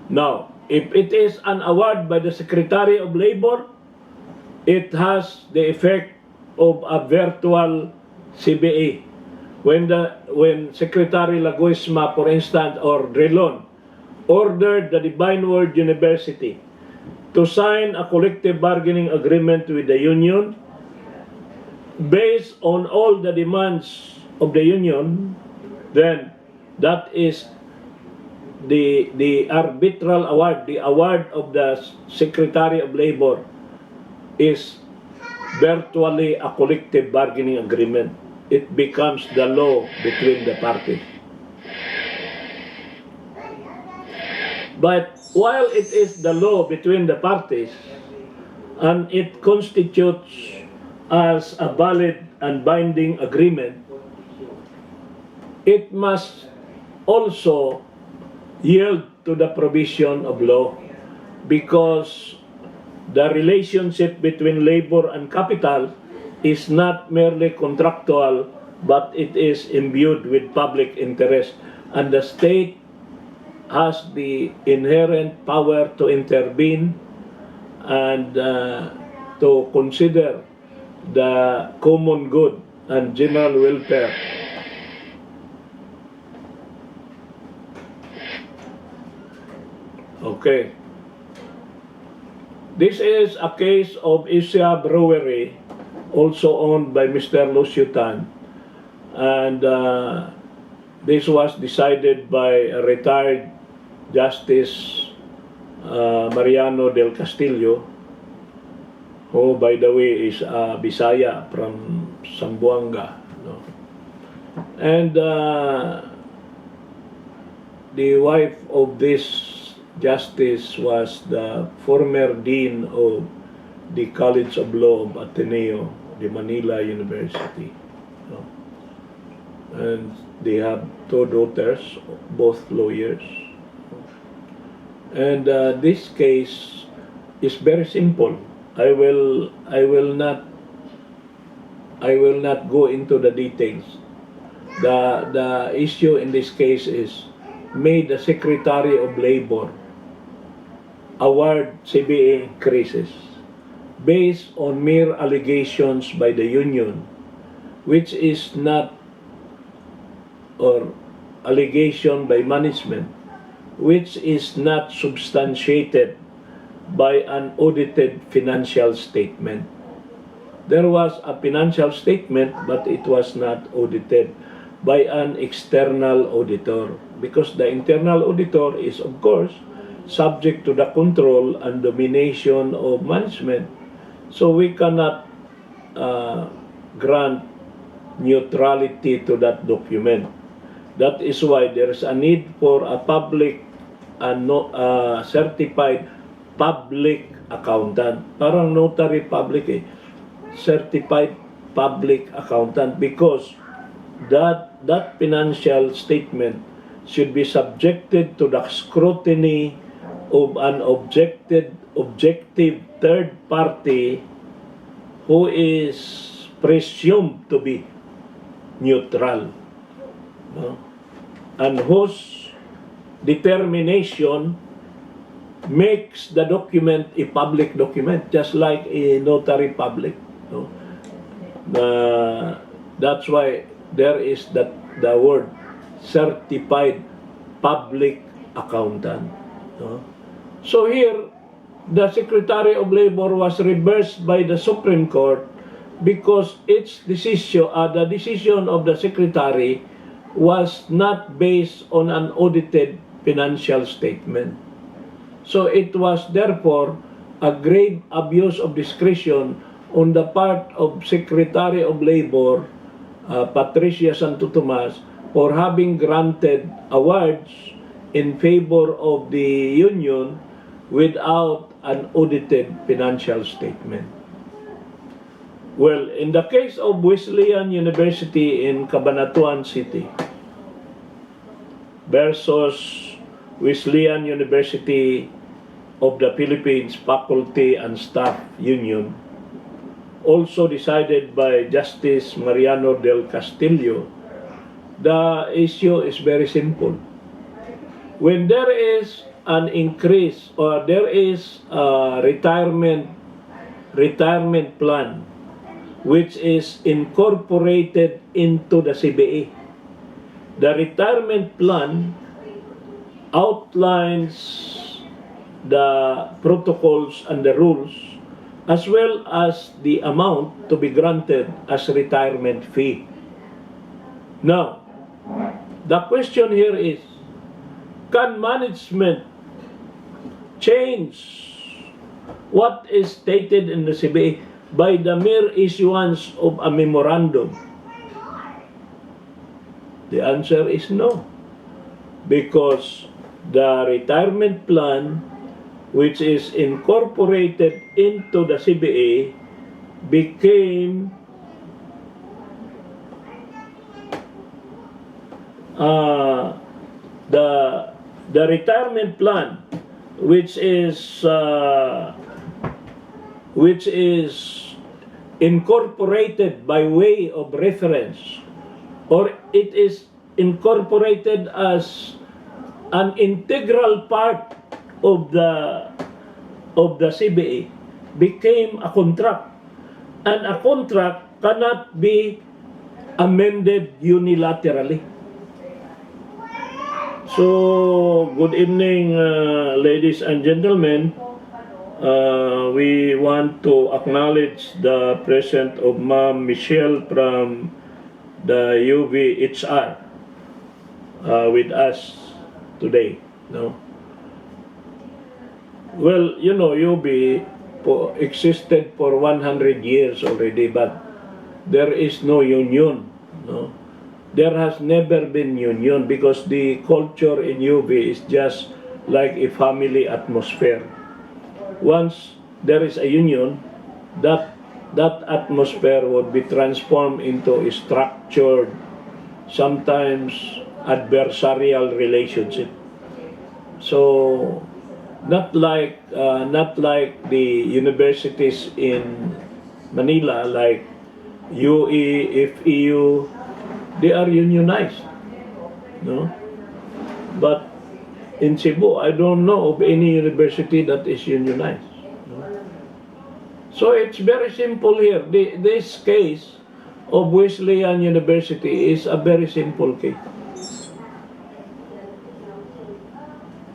Now, if it is an award by the Secretary of Labor, it has the effect of a virtual CBA. When Secretary Laguisma, for instance, or Deron, ordered the Divine Word University to sign a collective bargaining agreement with the union based on all the demands of the union, then that is the arbitral award, the award of the Secretary of Labor is virtually a collective bargaining agreement. It becomes the law between the parties. But while it is the law between the parties and it constitutes as a valid and binding agreement, it must also yield to the provision of law, because the relationship between labor and capital is not merely contractual, but it is imbued with public interest, and the state has the inherent power to intervene and to consider the common good and general welfare. Okay. This is a case of Asia Brewery, also owned by Mr. Lucio Tan, and this was decided by a retired Justice Mariano del Castillo, who, by the way, is a Bisaya from Zamboanga. No? And the wife of this justice was the former dean of the College of Law of Ateneo, the Manila University. No? And they have 2 daughters, both lawyers. And this case is very simple. I will not go into the details. The issue in this case is, may the Secretary of Labor award CBA increases based on mere allegations by the union, which is not, or allegation by management which is not substantiated by an audited financial statement. There was a financial statement, but it was not audited by an external auditor, because the internal auditor is, of course, subject to the control and domination of management. So we cannot grant neutrality to that document. That is why there is a need for a public and certified public accountant. Parang notary public eh. Certified public accountant, because that financial statement should be subjected to the scrutiny of an objective third party who is presumed to be neutral, no? And whose determination makes the document a public document, just like a notary public, no? That's why there is the word certified public accountant, no? So here, the Secretary of Labor was reversed by the Supreme Court because its decision, the decision of the Secretary was not based on an audited financial statement. So it was therefore a grave abuse of discretion on the part of Secretary of Labor, Patricia Santo Tomas, for having granted awards in favor of the union without an audited financial statement. Well, in the case of Wesleyan University in Cabanatuan City versus Wesleyan University of the Philippines Faculty and Staff Union, also decided by Justice Mariano del Castillo, the issue is very simple. When there is an increase or there is a retirement plan which is incorporated into the CBA, the retirement plan outlines the protocols and the rules as well as the amount to be granted as retirement fee. Now, the question here is, can management change what is stated in the CBA by the mere issuance of a memorandum? The answer is no, because the retirement plan which is incorporated into the CBA became the retirement plan which is incorporated by way of reference, or it is incorporated as an integral part of the CBA, became a contract, and a contract cannot be amended unilaterally. So, good evening, ladies and gentlemen. We want to acknowledge the presence of Ma'am Michelle from the UVHR with us today. No? Well, you know, UV existed for 100 years already, but there is no union. No? There has never been union because the culture in UV is just like a family atmosphere. Once there is a union, that atmosphere would be transformed into a structured, sometimes adversarial relationship. So, not like the universities in Manila, like UE, FEU, they are unionized, no? But in Cebu, I don't know of any university that is unionized. No? So it's very simple here. This case of Wesleyan University is a very simple case.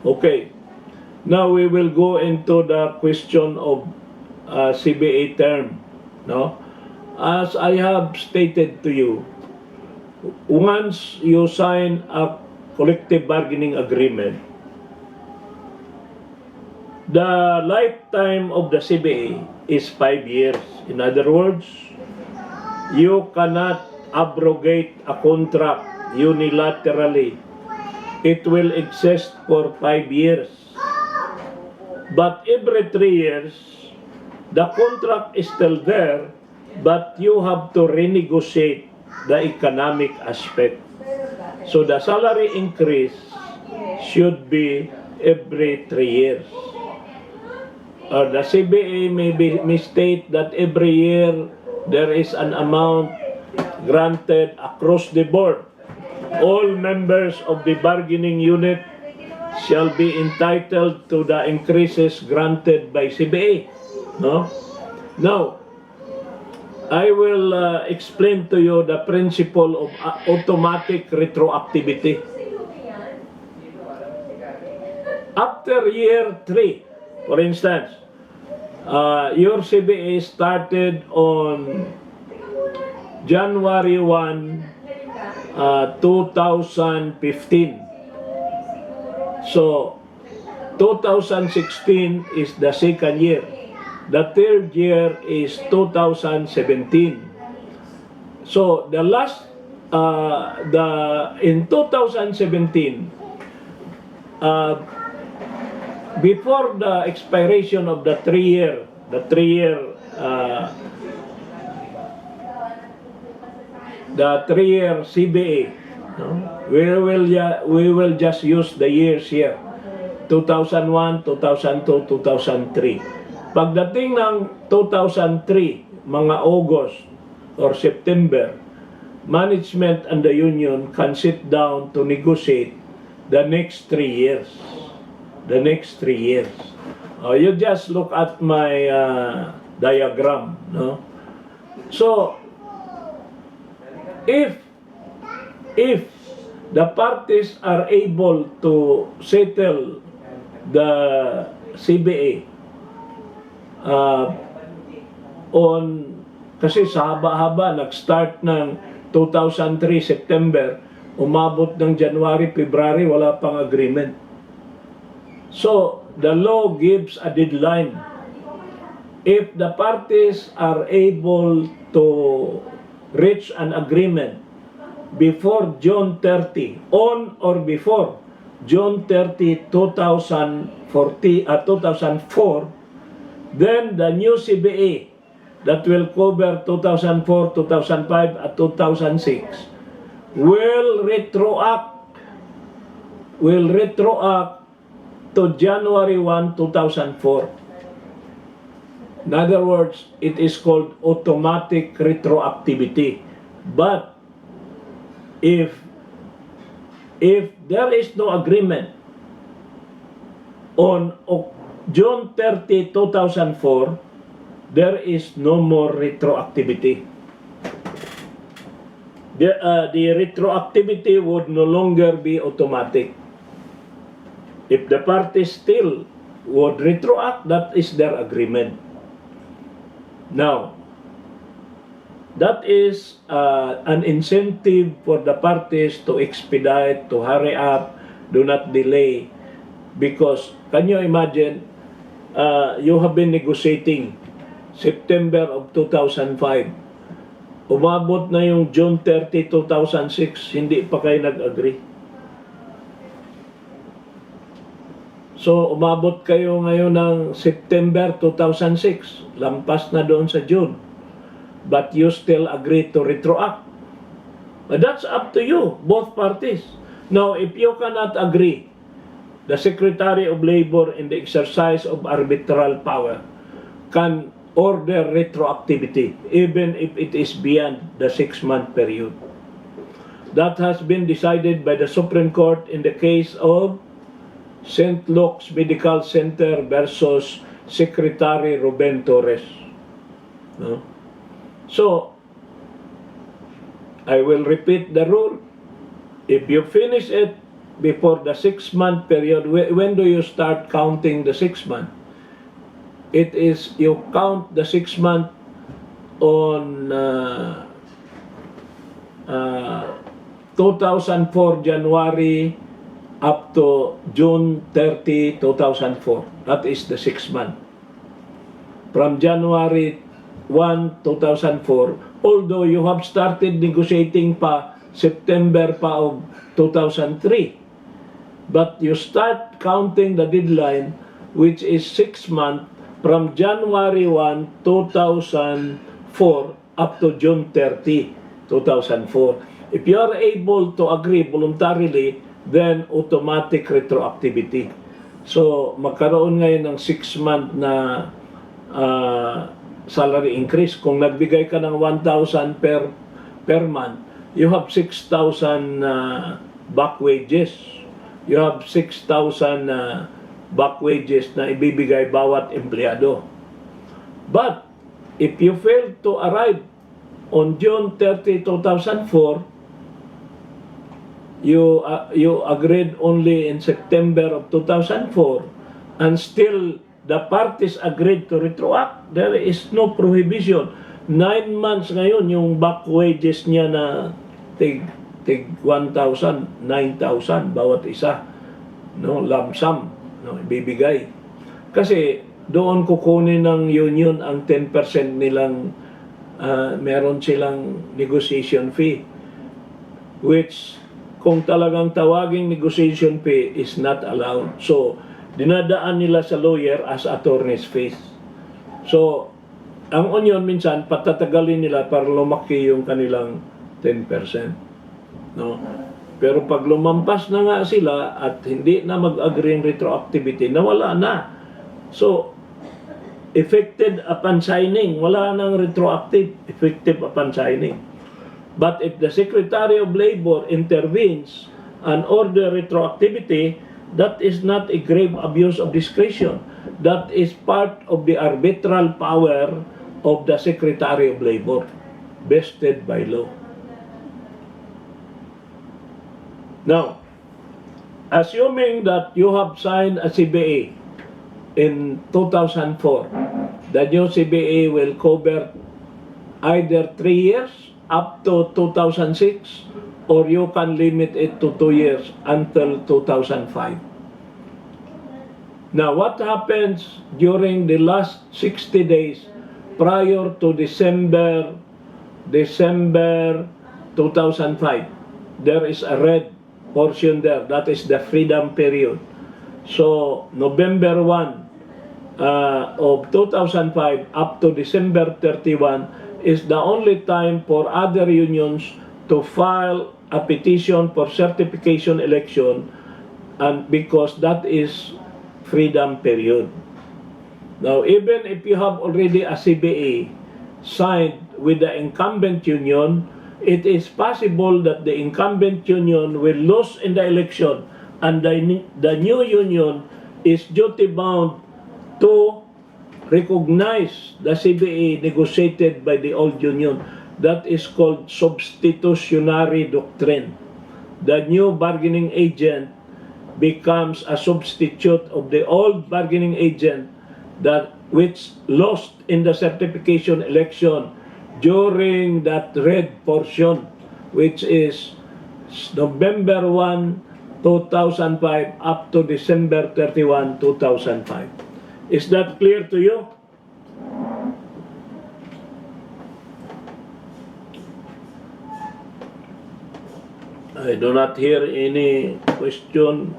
Okay. Now we will go into the question of CBA term. No? As I have stated to you, once you sign a collective bargaining agreement, the lifetime of the CBA is 5 years. In other words, you cannot abrogate a contract unilaterally. It will exist for 5 years. But every 3 years, the contract is still there, but you have to renegotiate the economic aspect. So the salary increase should be every 3 years. Or the CBA may state that every year there is an amount granted across the board. All members of the bargaining unit shall be entitled to the increases granted by CBA. No? Now, I will explain to you the principle of automatic retroactivity. After year 3, for instance, your CBA started on January 1, 2015. So, 2016 is the second year. The third year is 2017. So, the last, in 2017, before the expiration of the 3-year CBA, no? we will just use the years here, 2001, 2002, 2003. Pagdating ng 2003, mga August or September, management and the union can sit down to negotiate the next 3 years. The next 3 years. You just look at my diagram, no? So, if the parties are able to settle the CBA on, kasi sa haba-haba, nag-start ng 2003 September, umabot ng January, February, wala pang agreement. So, the law gives a deadline. If the parties are able to reach an agreement before June 30, on or before June 30, 2004, then the new CBA that will cover 2004, 2005, at 2006 will retroact to January 1, 2004. In other words, it is called automatic retroactivity. But if there is no agreement on June 30, 2004, there is no more retroactivity. The retroactivity would no longer be automatic. If the parties still would retroact, that is their agreement. Now, that is an incentive for the parties to expedite, to hurry up, do not delay. Because, can you imagine, you have been negotiating September of 2005. Umabot na yung June 30, 2006, hindi pa kayo nag-agree. So, umabot kayo ngayon ng September 2006. Lampas na doon sa June. But you still agree to retroact. But that's up to you, both parties. Now, if you cannot agree, the Secretary of Labor in the exercise of arbitral power can order retroactivity, even if it is beyond the 6-month period. That has been decided by the Supreme Court in the case of St. Luke's Medical Center versus Secretary Ruben Torres. No? So, I will repeat the rule. If you finish it before the 6-month period, when do you start counting the 6 month? It is, you count the 6 month on 2004 January up to June 30, 2004. That is the 6 month. From January 1, 2004, although you have started negotiating pa September pa of 2003, but you start counting the deadline, which is 6 month from January 1, 2004 up to June 30, 2004. If you are able to agree voluntarily, then automatic retroactivity. So, magkaroon ngayon ng 6 month na salary increase. Kung nagbigay ka ng 1,000 per month, you have 6,000 back wages. You have 6,000 back wages na ibibigay bawat empleyado. But, if you fail to arrive on June 30, 2004, you agreed only in September of 2004, and still the parties agreed to retroact. There is no prohibition. 9 months ngayon yung back wages niya na tig 1,000, 9,000 bawat isa, no, lump sum, no, ibibigay. Kasi doon kukunin ng union ang 10% nilang meron silang negotiation fee, which kung talagang tawaging negotiation fee is not allowed. So, dinadaan nila sa lawyer as attorney's fees. So, ang union minsan patatagalin nila para lumaki yung kanilang 10%. No? Pero pag lumampas na nga sila at hindi na mag-agree retroactivity, nawala na. So, effective upon signing, wala nang retroactive, effective upon signing. But if the Secretary of Labor intervenes and order retroactivity, that is not a grave abuse of discretion. That is part of the arbitral power of the Secretary of Labor, vested by law. Now, assuming that you have signed a CBA in 2004, the new CBA will cover either 3 years up to 2006, or you can limit it to 2 years until 2005. Now, what happens during the last 60 days prior to December 2005? There is a red portion there. That is the freedom period. So, November 1 of 2005 up to December 31 is the only time for other unions to file a petition for certification election, and because that is freedom period. Now, even if you have already a CBA signed with the incumbent union, it is possible that the incumbent union will lose in the election, and the new union is duty bound to recognize the CBA negotiated by the old union. That is called substitutionary doctrine. The new bargaining agent becomes a substitute of the old bargaining agent that which lost in the certification election during that red portion, which is November 1, 2005 up to December 31, 2005. Is that clear to you? I do not hear any question,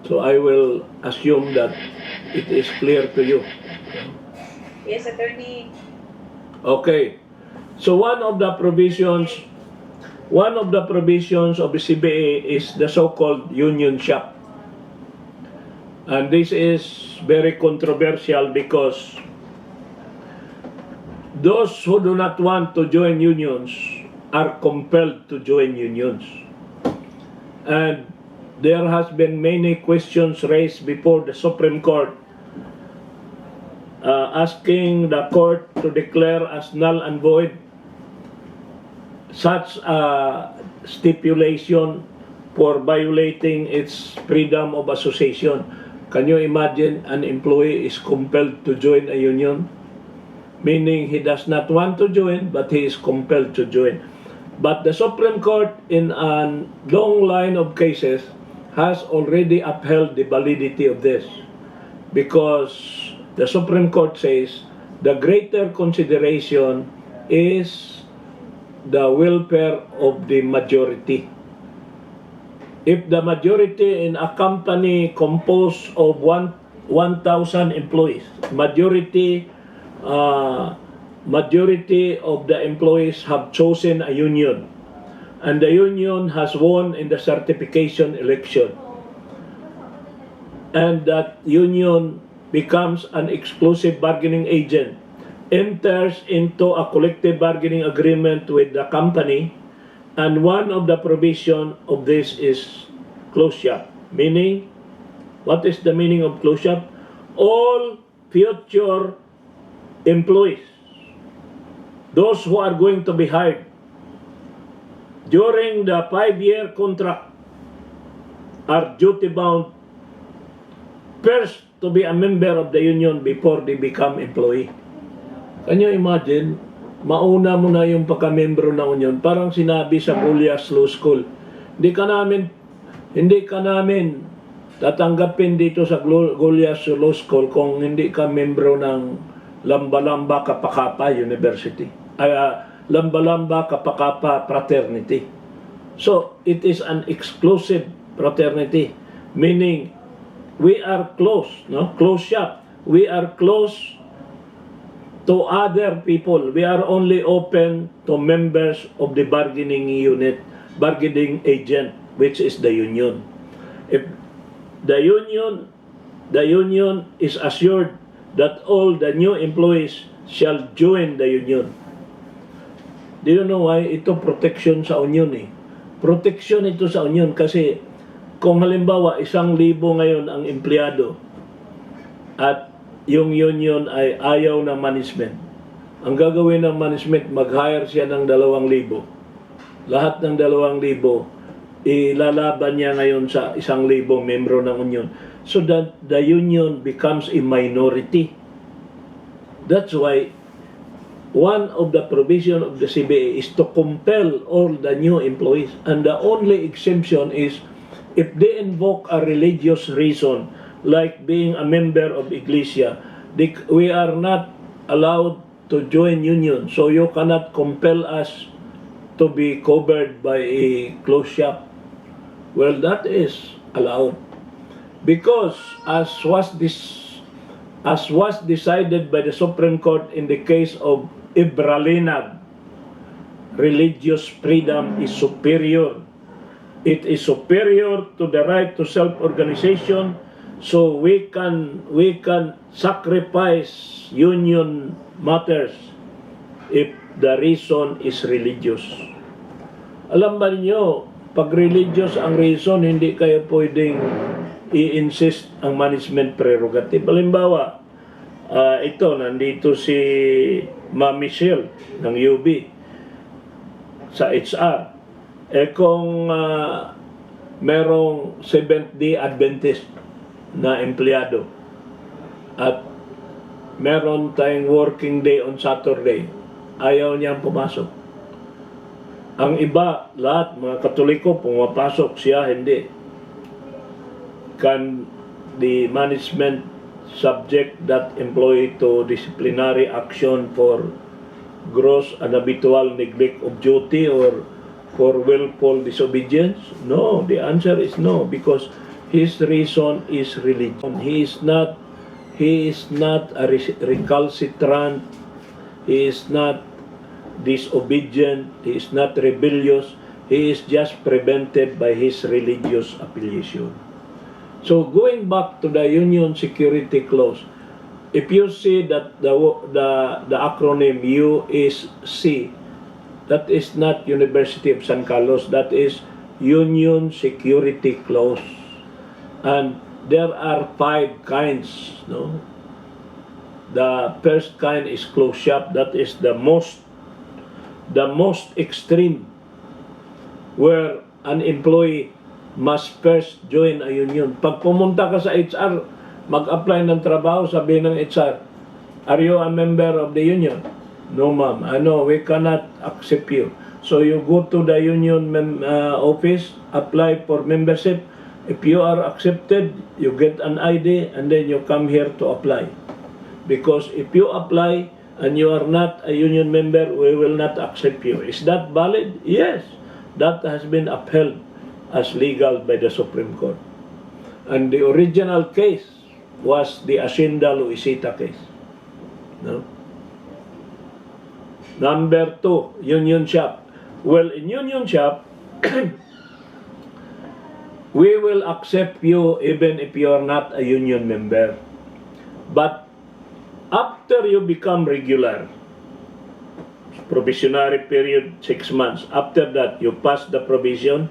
so I will assume that it is clear to you. Yes, attorney. Okay. So one of the provisions of the CBA is the so-called union shop. And this is very controversial because those who do not want to join unions are compelled to join unions. And there has been many questions raised before the Supreme Court asking the court to declare as null and void such a stipulation for violating its freedom of association. Can you imagine an employee is compelled to join a union? Meaning he does not want to join, but he is compelled to join. But the Supreme Court, in a long line of cases, has already upheld the validity of this, because the Supreme Court says the greater consideration is the welfare of the majority. If the majority in a company composed of 1,000 employees, majority of the employees have chosen a union, and the union has won in the certification election, and that union becomes an exclusive bargaining agent, enters into a collective bargaining agreement with the company, and one of the provision of this is close shop. Meaning, what is the meaning of close shop? All future employees, those who are going to be hired during the 5-year contract, are duty bound first to be a member of the union before they become employee. Can you imagine? Mauna mo na yung pagka-membro ng union. Parang sinabi sa Goliath Law School, hindi ka namin tatanggapin dito sa Goliath Law School kung hindi ka membro ng Lamba-Lamba Kapakapa University. Lamba-Lamba Kapakapa Fraternity. So, it is an exclusive fraternity, meaning we are close, no? Close shop. We are close to other people. We are only open to members of the bargaining unit, bargaining agent, which is the union. If the union is assured that all the new employees shall join the union. Do you know why? Ito protection sa union eh. Protection ito sa union kasi kung halimbawa 1,000 ngayon ang empleyado at yung union ay ayaw ng management, ang gagawin ng management, mag-hire siya ng 2,000. Lahat ng 2,000 ilalaban niya ngayon sa 1,000 membro ng union, so that the union becomes a minority. That's why one of the provision of the CBA is to compel all the new employees, and the only exemption is if they invoke a religious reason, like being a member of Iglesia. We are not allowed to join union, so you cannot compel us to be covered by a closed shop. Well, that is allowed, because as was decided by the Supreme Court in the case of Ibralinag, religious freedom is superior. It is superior to the right to self-organization, so we can sacrifice union matters if the reason is religious. Alam ba niyo, pag religious ang reason, hindi kayo pwedeng i-insist ang management prerogative. Halimbawa, ito, nandito si Ma'am Michelle ng UB sa HR. Kung merong Seventh-day Adventist na empleyado at meron tayong working day on Saturday, ayaw niyang pumasok. Ang iba, lahat, mga Katoliko, pumapasok, siya hindi. Can the management subject that employee to disciplinary action for gross and habitual neglect of duty or for willful disobedience? No, the answer is no, because his reason is religion. He is not a recalcitrant, he is not disobedient, he is not rebellious, he is just prevented by his religious affiliation. So going back to the Union Security Clause, if you see that the acronym USC, that is not University of San Carlos, that is Union Security Clause. And there are 5 kinds, no? The first kind is closed shop, that is the most extreme, where an employee must first join a union. Pag pumunta ka sa HR, mag-apply ng trabaho, sabi ng HR, are you a member of the union? No, ma'am. No, we cannot accept you. So you go to the union office, apply for membership. If you are accepted, you get an ID, and then you come here to apply. Because if you apply and you are not a union member, we will not accept you. Is that valid? Yes. That has been upheld as legal by the Supreme Court. And the original case was the Hacienda Luisita case. No? Number 2, union shop. Well, in union shop, we will accept you even if you are not a union member. But after you become regular, probationary period 6 months, after that you pass the probation,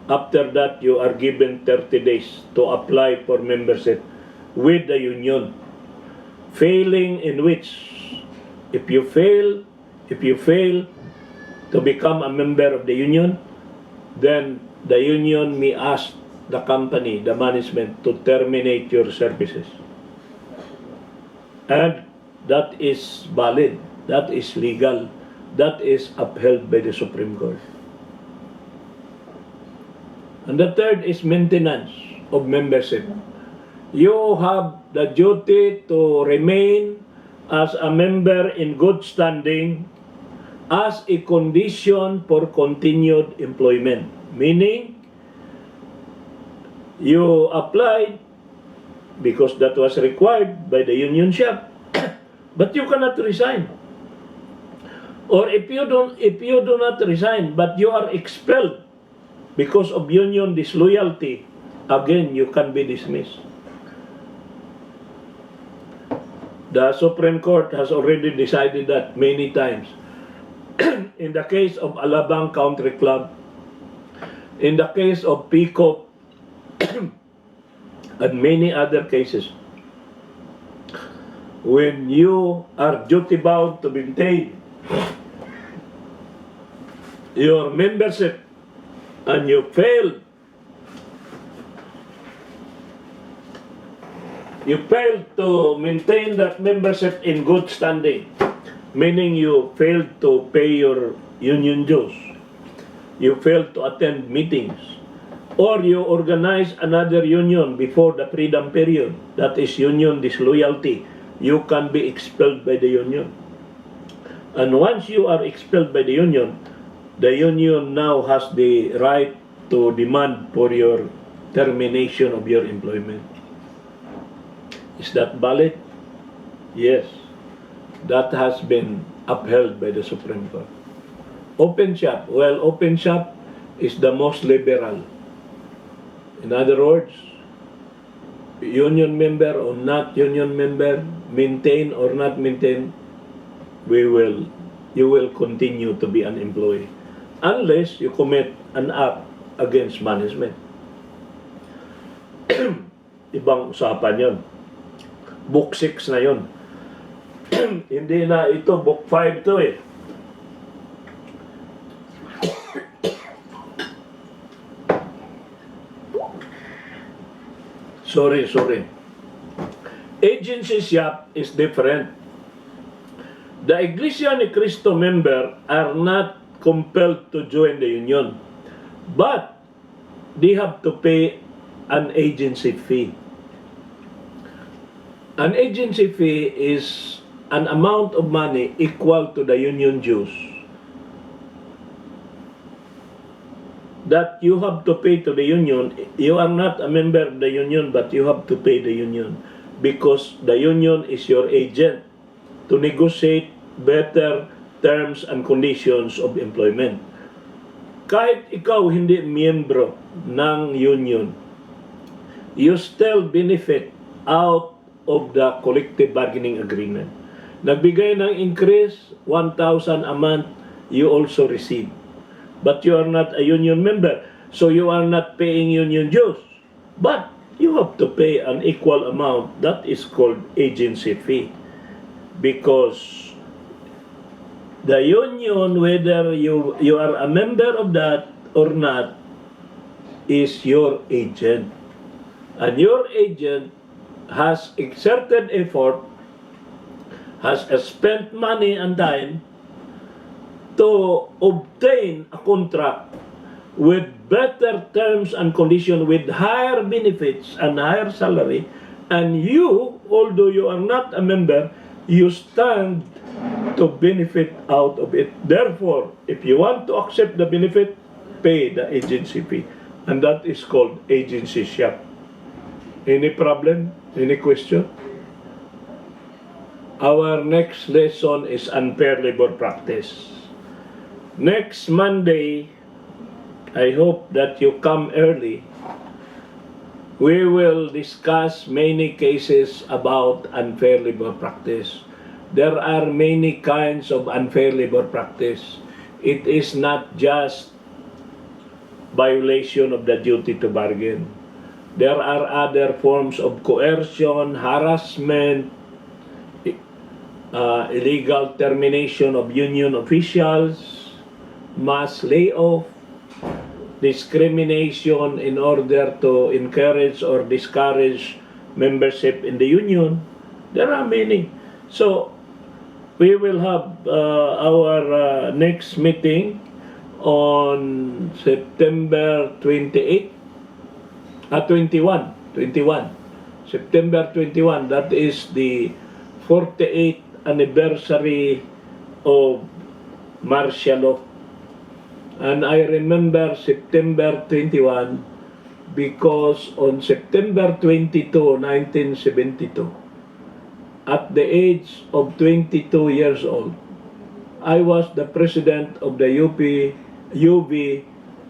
after that you are given 30 days to apply for membership with the union. Failing in which, if you fail to become a member of the union, then the union may ask the company, the management, to terminate your services. And that is valid, that is legal, that is upheld by the Supreme Court. And the third is maintenance of membership. You have the duty to remain as a member in good standing as a condition for continued employment. Meaning, you applied because that was required by the union shop, but you cannot resign. Or if you do not resign, but you are expelled because of union disloyalty, again, you can be dismissed. The Supreme Court has already decided that many times. In the case of Alabang Country Club, in the case of Peacock, and many other cases, when you are duty-bound to maintain your membership and you fail to maintain that membership in good standing, meaning you failed to pay your union dues, you failed to attend meetings, or you organize another union before the freedom period, that is union disloyalty, you can be expelled by the union. And once you are expelled by the union now has the right to demand for your termination of your employment. Is that valid? Yes. That has been upheld by the Supreme Court. Open shop. Well, open shop is the most liberal. In other words, union member or not union member, maintain or not maintain, you will continue to be an employee unless you commit an act against management. Ibang usapan yon. Book 6 na yon. Hindi na ito, book 5 to eh. Sorry. Agency shop is different. The Iglesia ni Cristo member are not compelled to join the union, but they have to pay an agency fee. An agency fee is an amount of money equal to the union dues that you have to pay to the union. You are not a member of the union, but you have to pay the union because the union is your agent to negotiate better terms and conditions of employment. Kahit ikaw hindi miyembro ng union, you still benefit out of the collective bargaining agreement. Nagbigay ng increase, 1,000 a month, you also receive. But you are not a union member, so you are not paying union dues. But you have to pay an equal amount. That is called agency fee. Because the union, whether you are a member of that or not, is your agent. And your agent has exerted effort, has spent money and time to obtain a contract with better terms and conditions, with higher benefits and higher salary, and you, although you are not a member, you stand to benefit out of it. Therefore, if you want to accept the benefit, pay the agency fee. And that is called agency shop. Any problem? Any question? Our next lesson is unfair labor practice. Next Monday, I hope that you come early. We will discuss many cases about unfair labor practice. There are many kinds of unfair labor practice. It is not just violation of the duty to bargain. There are other forms of coercion, harassment, illegal termination of union officials, mass layoff, discrimination in order to encourage or discourage membership in the union. There are many. So we will have our next meeting on September 28, 21. September 21, that is the 48th anniversary of martial law. And I remember September 21 because on September 22, 1972, at the age of 22 years old, I was the president of the UV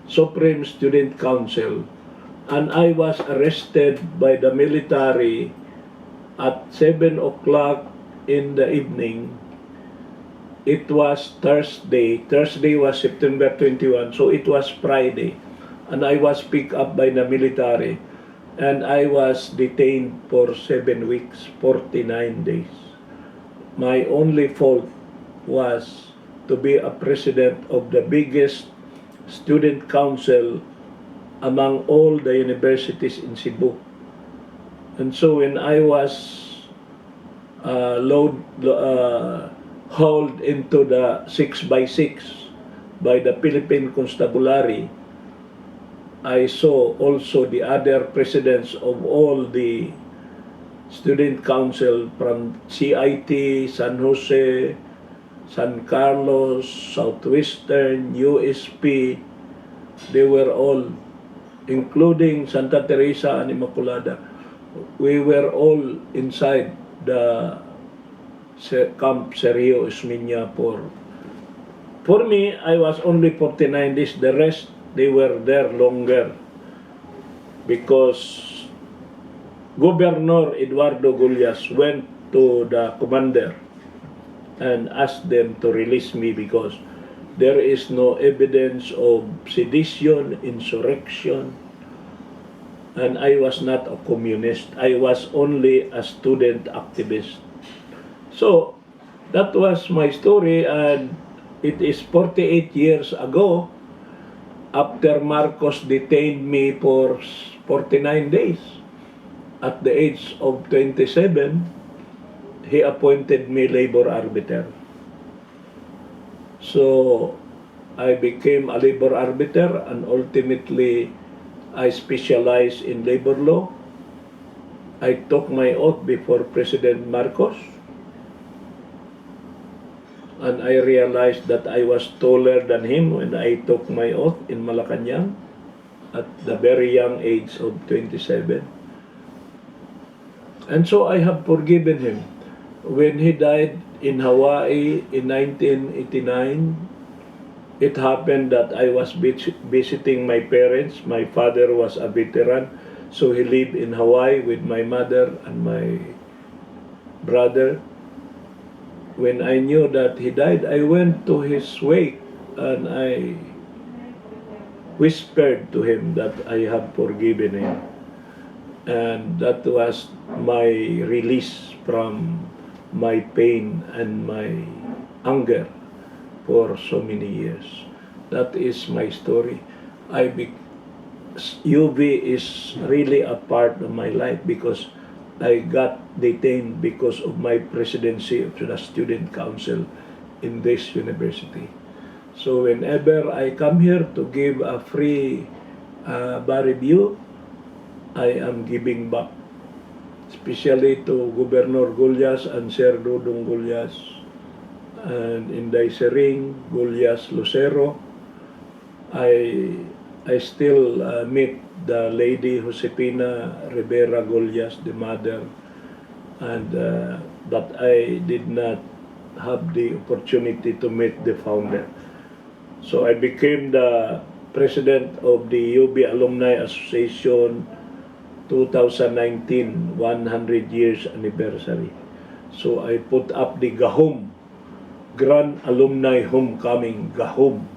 Supreme Student Council, and I was arrested by the military at 7 o'clock in the evening. It was Thursday. Thursday was September 21, so it was Friday. And I was picked up by the military. And I was detained for 7 weeks, 49 days. My only fault was to be a president of the biggest student council among all the universities in Cebu. And so when I was hauled into the 6x6 by the Philippine Constabulary, I saw also the other presidents of all the student council from CIT, San Jose, San Carlos, Southwestern, USP. They were all, including Santa Teresa and Immaculada. We were all inside the Camp Sergio Esmiña for me. I was only 49 days. The rest, they were there longer because Governor Eduardo Gullias went to the commander and asked them to release me because there is no evidence of sedition, insurrection, and I was not a communist. I was only a student activist. So that was my story, and it is 48 years ago. After Marcos detained me for 49 days, at the age of 27, he appointed me labor arbiter. So I became a labor arbiter, and ultimately I specialized in labor law. I took my oath before President Marcos, and I realized that I was taller than him when I took my oath in Malacanang at the very young age of 27. And so I have forgiven him. When he died in Hawaii in 1989, it happened that I was visiting my parents. My father was a veteran, so he lived in Hawaii with my mother and my brother. When I knew that he died, I went to his wake and I whispered to him that I have forgiven him. And that was my release from my pain and my anger for so many years. That is my story. UV is really a part of my life because I got detained because of my presidency of the student council in this university. So whenever I come here to give a free bar review, I am giving back, especially to Governor Gullas and Sir Dudong Gullas, and Inday Sering, Gullas Lucero. I still meet the lady Josepina Rivera Gullas, the mother, and but I did not have the opportunity to meet the founder. So I became the president of the UB Alumni Association 2019 100 years anniversary. So I put up the GAHOM, Grand Alumni Homecoming, GAHOM.